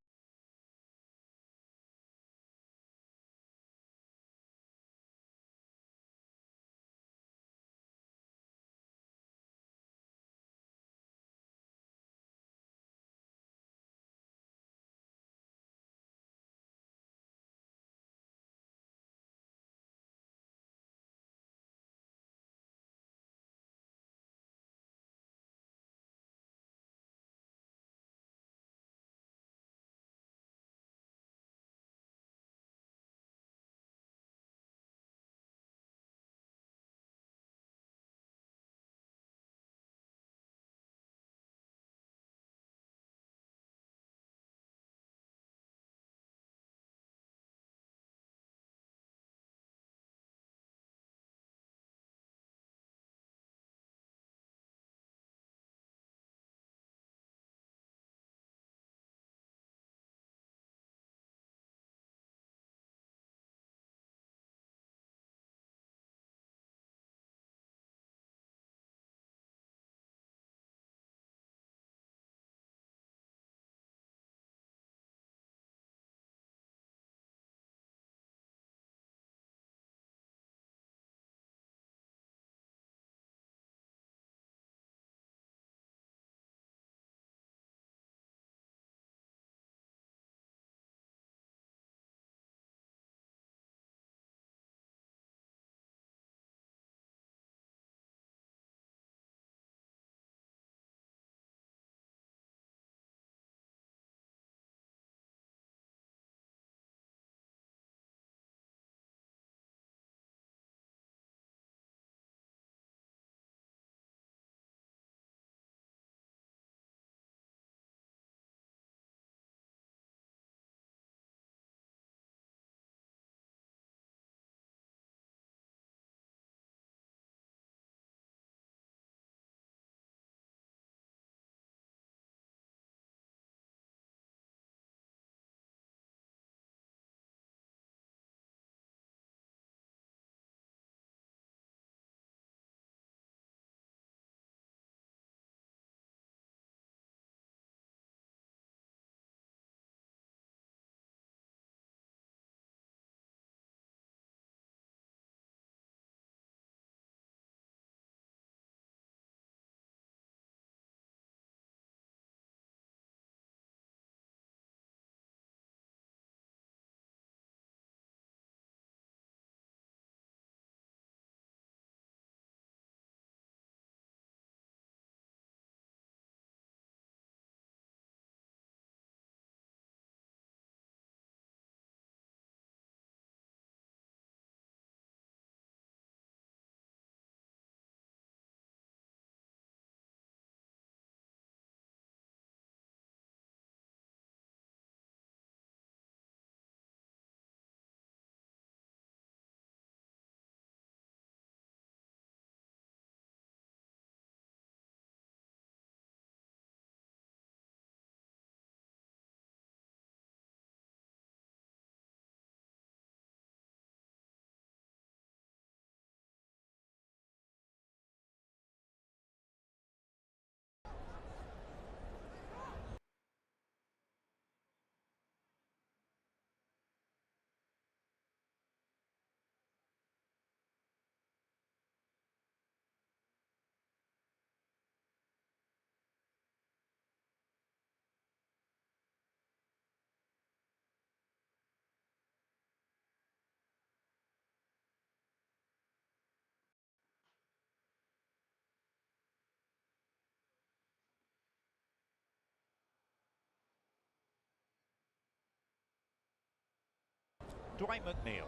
Dwight McNeil.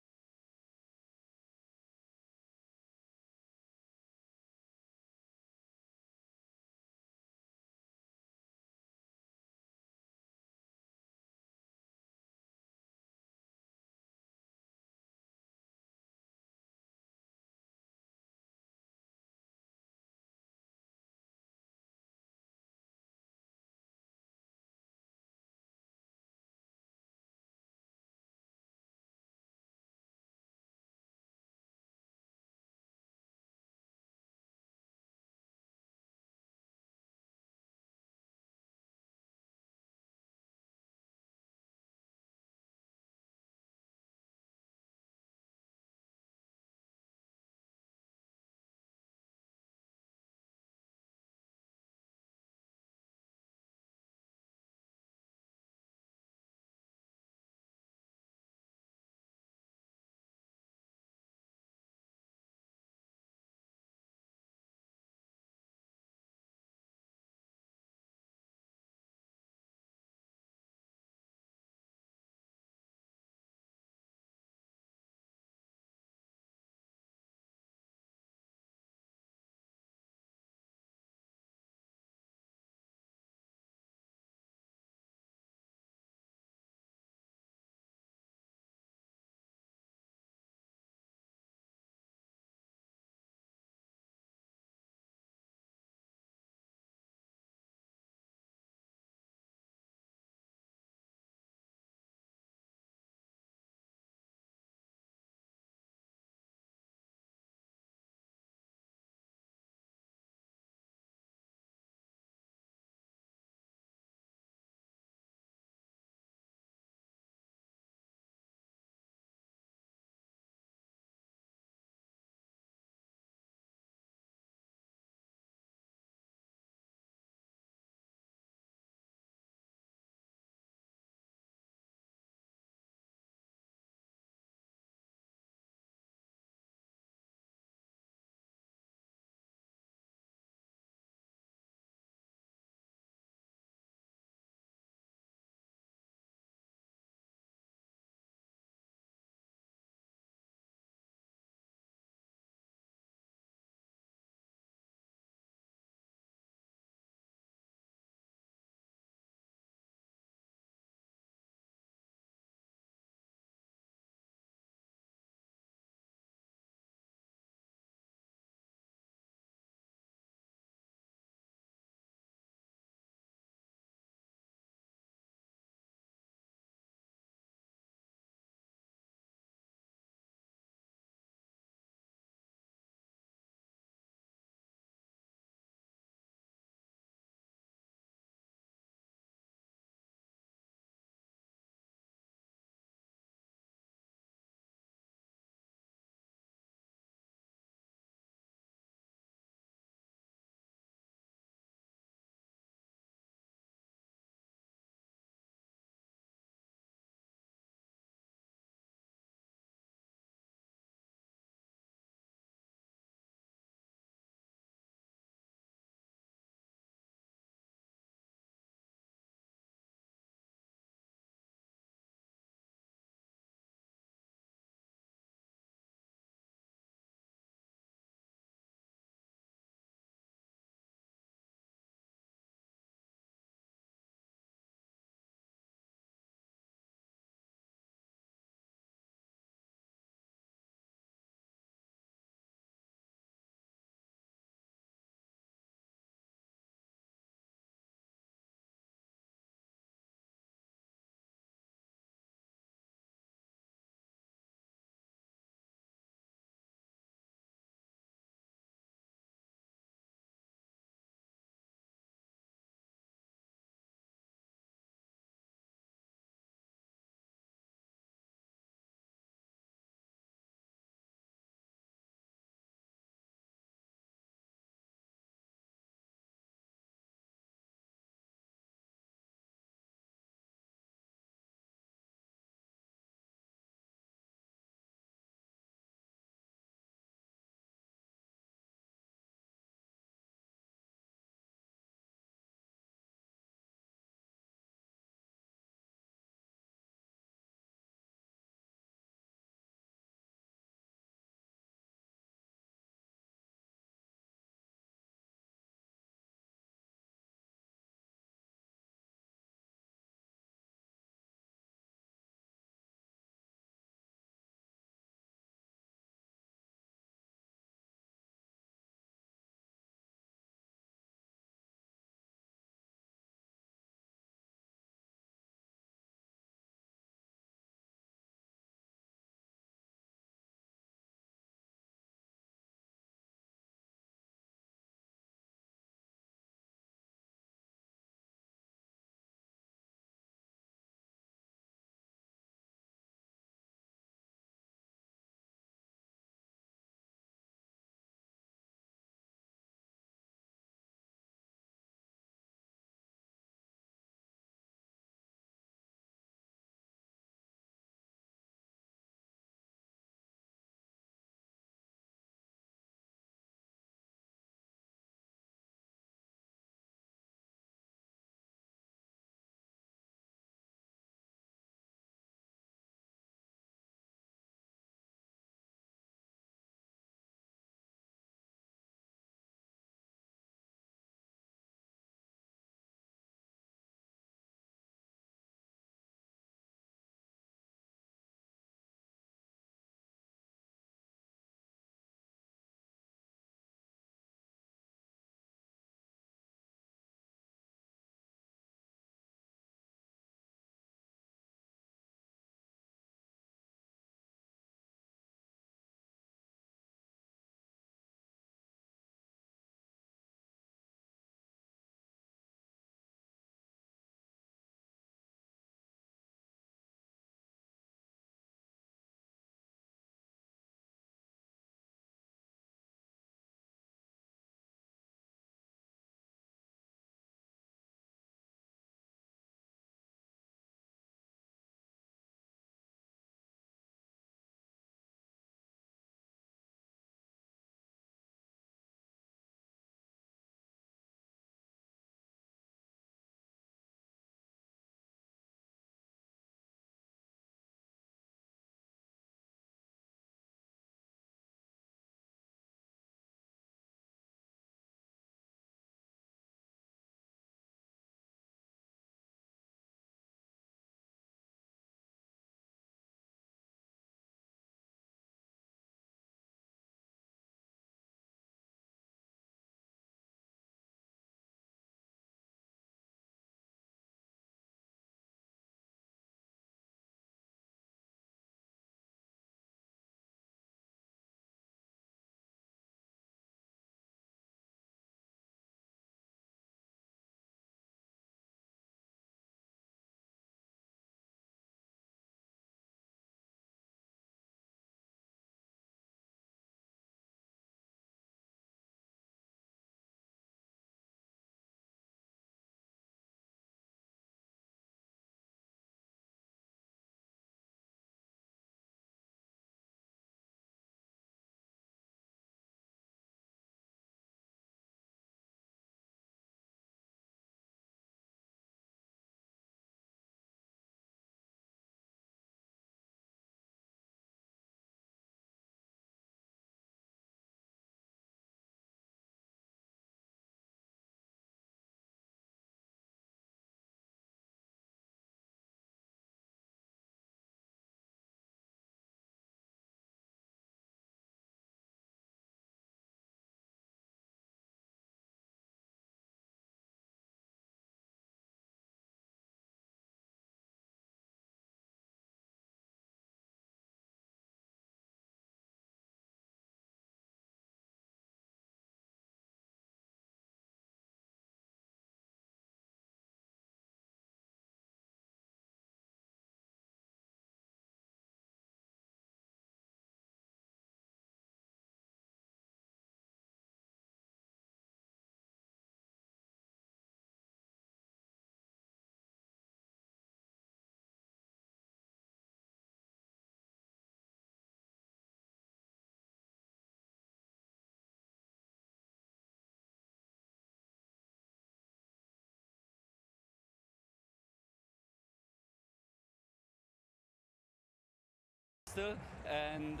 still, and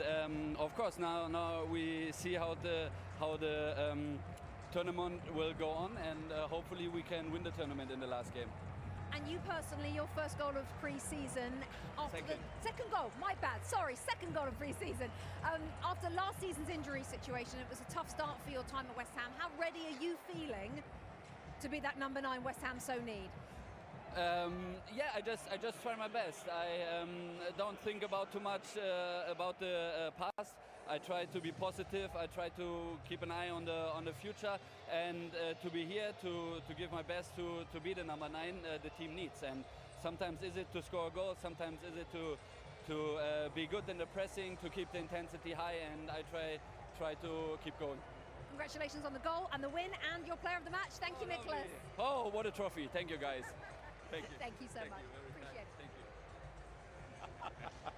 of course now we see how the tournament will go on, and hopefully we can win the tournament in the last game. And you personally, your first goal of pre-season after the second goal, my bad, sorry, second goal of pre-season. After last season's injury situation, it was a tough start for your time at West Ham. How ready are you feeling to be that number 9 West Ham so need? Yeah, I just try my best. I don't think about too much about the past. I try to be positive. I try to keep an eye on the future, and to be here to give my best to be the number 9 the team needs. And sometimes is it to score a goal, sometimes is it to be good in the pressing, to keep the intensity high, and I try to keep going. Congratulations on the goal and the win and your player of the match. Thank you, Nicholas. Oh, what a trophy. Thank you, guys. Thank you. Thank you so much. Appreciate it. Thank you.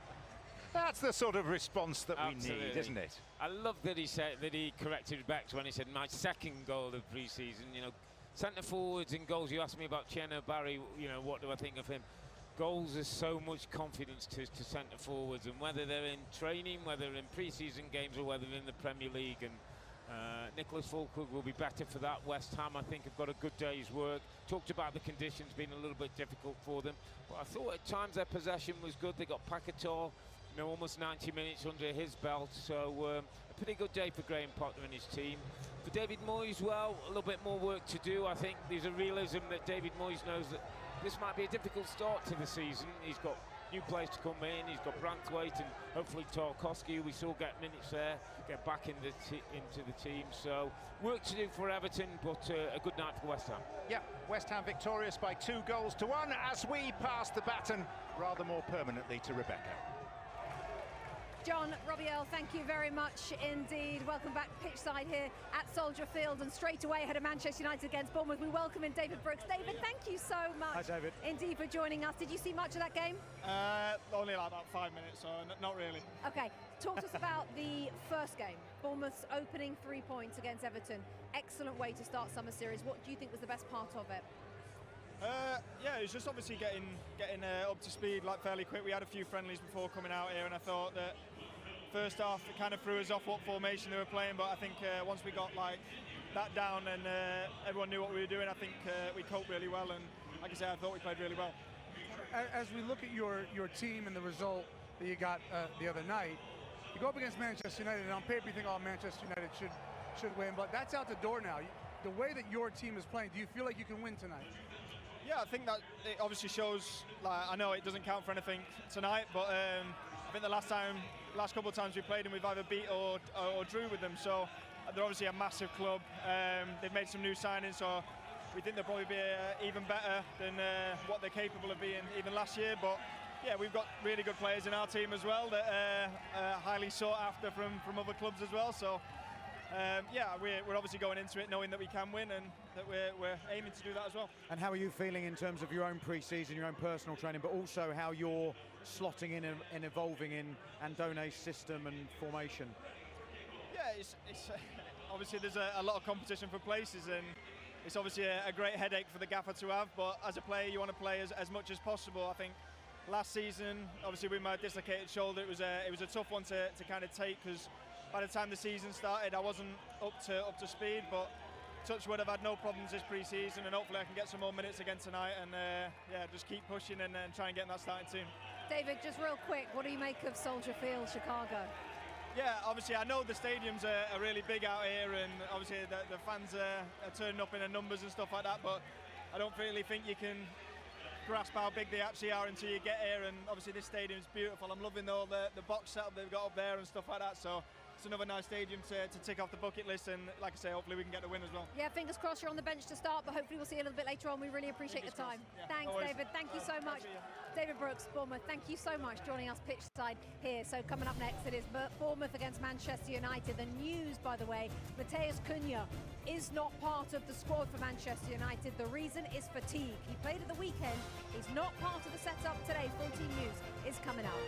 That's the sort of response that Absolutely. we need, isn't it? I love that he said that he corrected back to when he said my second goal of pre-season. You know, centre forwards and goals. You asked me about Chenna Barry. You know, what do I think of him? Goals are so much confidence to centre forwards, and whether they're in training, whether in pre-season games, or whether in the Premier League. And Nicholas Fulkrug will be better for that. West Ham, I think, have got a good day's work. Talked about the conditions being a little bit difficult for them, but I thought at times their possession was good. They got Paquetá, you know, almost 90 minutes under his belt, so a pretty good day for Graham Potter and his team. For David Moyes, well, a little bit more work to do. I think there's a realism that David Moyes knows that this might be a difficult start to the season. He's got new players to come in. He's got Branthwaite and hopefully Tarkowski, who we saw get minutes there, get back into the team. So work to do for Everton, but a good night for West Ham. Yeah, West Ham victorious by 2-1 as we pass the baton rather more permanently to Rebecca. John, Robbie Earle, thank you very much indeed. Welcome back pitchside here at Soldier Field, and straight away ahead of Manchester United against Bournemouth, we welcome in David Brooks. David, thank you so much. Hi, David. Indeed, for joining us. Did you see much of that game? Only like about 5 minutes, so not really. Okay, talk to us about the first game. Bournemouth's opening 3 points against Everton. Excellent way to start summer series. What do you think was the best part of it? Yeah, it was just obviously getting up to speed like fairly quick. We had a few friendlies before coming out here, and I thought that first half it kind of threw us off what formation they were playing, but I think once we got like that down and everyone knew what we were doing, I think we coped really well, and like I said, I thought we played really well. As we look at your team and the result that you got the other night, you go up against Manchester United, and on paper you think, oh, Manchester United should win, but that's out the door now. The way that your team is playing, do you feel like you can win tonight? Yeah, I think that it obviously shows. Like, I know it doesn't count for anything tonight, but I think the last couple of times we played them, we've either beat or drew with them. So they're obviously a massive club. They've made some new signings, so we think they'll probably be even better than what they're capable of being even last year. But yeah, we've got really good players in our team as well that are highly sought after from other clubs as well. So yeah, we're obviously going into it knowing that we can win, and that we're aiming to do that as well. And how are you feeling in terms of your own pre-season, your own personal training, but also how you're slotting in and evolving in Andone's system and formation? Yeah, it's obviously there's a lot of competition for places, and it's obviously a great headache for the gaffer to have, but as a player you want to play as much as possible. I think last season, obviously with my dislocated shoulder, it was a tough one to kind of take, because by the time the season started, I wasn't up to speed, but touch wood, I've had no problems this pre-season, and hopefully I can get some more minutes again tonight, and yeah, just keep pushing and try and get in that starting team. David, just real quick, what do you make of Soldier Field, Chicago? Yeah, obviously I know the stadiums are really big out here, and obviously the fans are turning up in their numbers and stuff like that, but I don't really think you can grasp how big they actually are until you get here. And obviously this stadium's beautiful. I'm loving all the box setup they've got up there and stuff like that, so it's another nice stadium to tick off the bucket list, and like I say, hopefully we can get the win as well. Yeah, fingers crossed you're on the bench to start, but hopefully we'll see you a little bit later on. We really appreciate your time. Yeah, Thanks, always. David. Thank you so much. David Brooks, Bournemouth, thank you so much joining us pitchside here. So coming up next, it is Bournemouth against Manchester United. The news, by the way, Matheus Cunha is not part of the squad for Manchester United. The reason is fatigue. He played at the weekend. He's not part of the setup today. Full team news is coming up.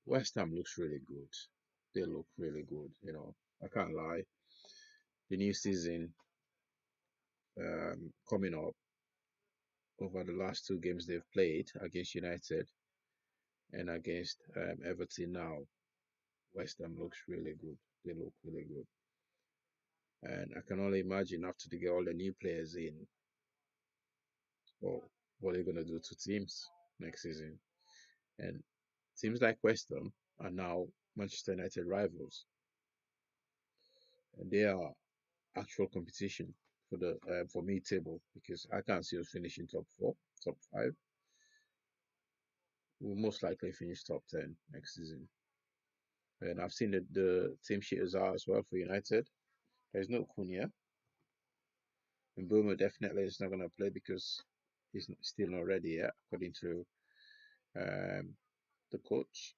West Ham looks really good. They look really good. You know, I can't lie. The new season coming up, over the last two games they've played against United and against Everton now, West Ham looks really good. They look really good. And I can only imagine after they get all the new players in, well, what they're going to do to teams next season. And teams like West Ham are now Manchester United rivals. And they are actual competition for the for mid-table, because I can't see us finishing top 4, top 5. We'll most likely finish top 10 next season. And I've seen the team sheeters are as well for United. There's no Cunha. And Boomer definitely is not going to play because he's still not ready yet, according to the coach.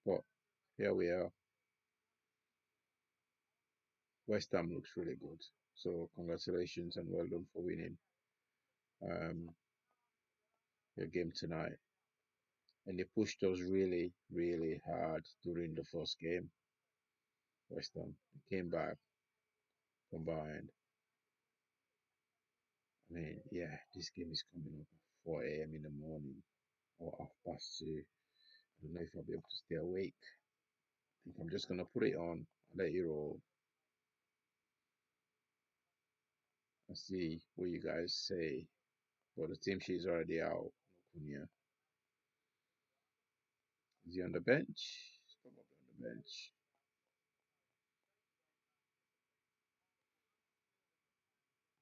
But here we are. West Ham looks really good. So congratulations and well done for winning your game tonight. And they pushed us really, really hard during the first game. West Ham came back from behind. I mean, yeah, this game is coming up at 4 a.m. in the morning or 2:30. I don't know if I'll be able to stay awake. I think I'm just gonna put it on and let you roll and see what you guys say. But the team sheet is already out. Cunha. Is he on the bench? He's probably on the bench.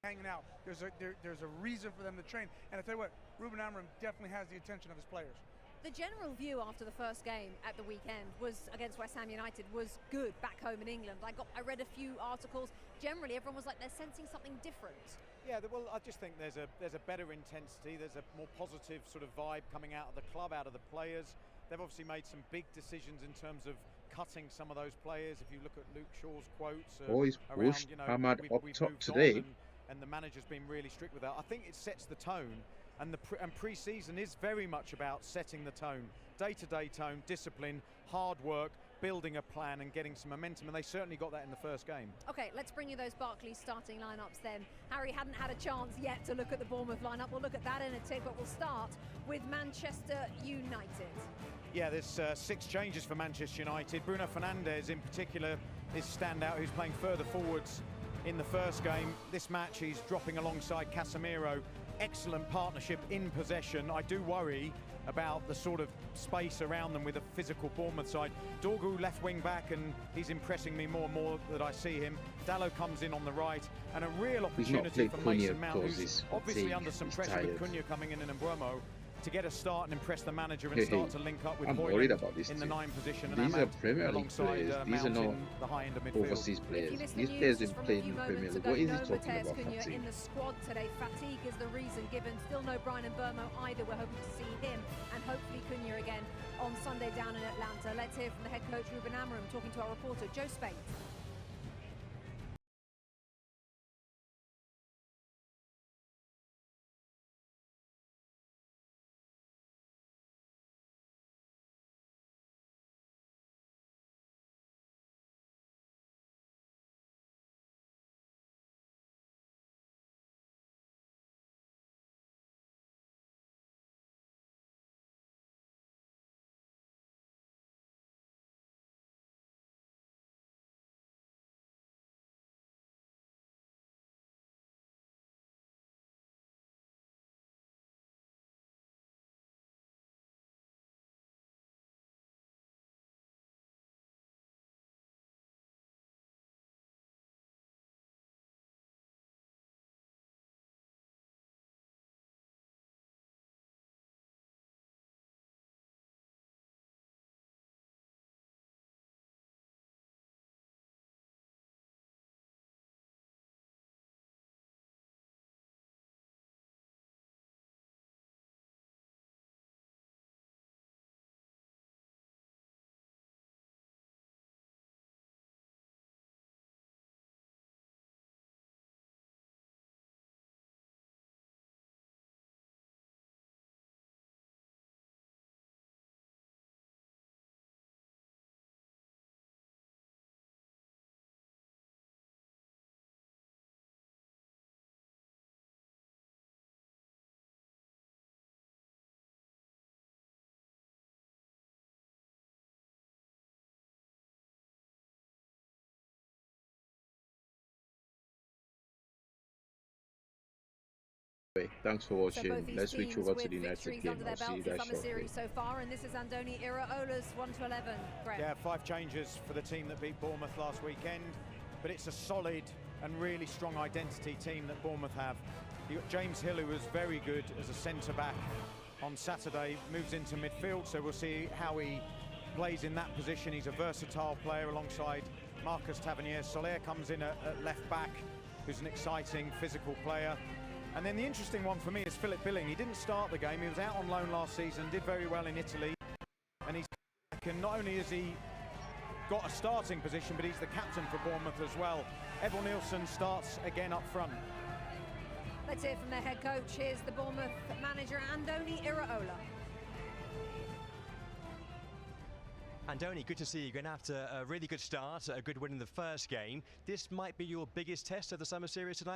Hanging out. There's a reason for them to train. And I tell you what, Ruben Amorim definitely has the attention of his players. The general view after the first game at the weekend was against West Ham United was good back home in England. I read a few articles. Generally, everyone was like they're sensing something different. Yeah, well, I just think there's a better intensity. There's a more positive sort of vibe coming out of the club, out of the players. They've obviously made some big decisions in terms of cutting some of those players. If you look at Luke Shaw's quotes Boys around, pushed you know, Ahmad up we've top moved today. on and the manager's been really strict with that. I think it sets the tone, and pre-season is very much about setting the tone, day-to-day tone, discipline, hard work, building a plan and getting some momentum, and they certainly got that in the first game. Okay, let's bring you those Barclays starting lineups then. Harry hadn't had a chance yet to look at the Bournemouth lineup. We'll look at that in a tick, but we'll start with Manchester United. Yeah, there's 6 changes for Manchester United. Bruno Fernandes in particular is standout, who's playing further forwards in the first game. This match he's dropping alongside Casemiro. Excellent partnership in possession. I do worry about the sort of space around them with a physical Bournemouth side. Dorgu left wing back, and he's impressing me more and more that I see him. Dalot comes in on the right, and a real opportunity for Mason Mount, who's obviously under some pressure with Cunha coming in and Mbeumo, to get a start and impress the manager and start to link up with Hoyland in the 9 position. These are Premier League alongside players. These are not the high end of midfield. overseas players. These players didn't play in the Premier League. What is he talking about, fatigue? In the squad today, fatigue is the reason given. Still no Brian Mbeumo either. We're hoping to see him and hopefully Cunha again on Sunday down in Atlanta. Let's hear from the head coach Ruben Amorim talking to our reporter Joe Spade. thanks for So watching. both these Let's switch teams over to with the United victories game. under their I'll see you belts in guys summer shortly. series so far, and this is Andoni Iraola's 1-11. Greg. Yeah, 5 changes for the team that beat Bournemouth last weekend, but it's a solid and really strong identity team that Bournemouth have. You've got James Hill, who was very good as a centre-back on Saturday, moves into midfield, so we'll see how he plays in that position. He's a versatile player alongside Marcus Tavernier. Soler comes in at left-back, who's an exciting physical player. And then the interesting one for me is Philip Billing. He didn't start the game, he was out on loan last season, did very well in Italy, and he's back, and not only has he got a starting position, but he's the captain for Bournemouth as well. Evil Nielsen starts again up front. Let's hear from their head coach. Here's the Bournemouth manager, Andoni Iraola. Andoni, good to see you. Going after a really good start, a good win in the first game. This might be your biggest test of the summer series tonight.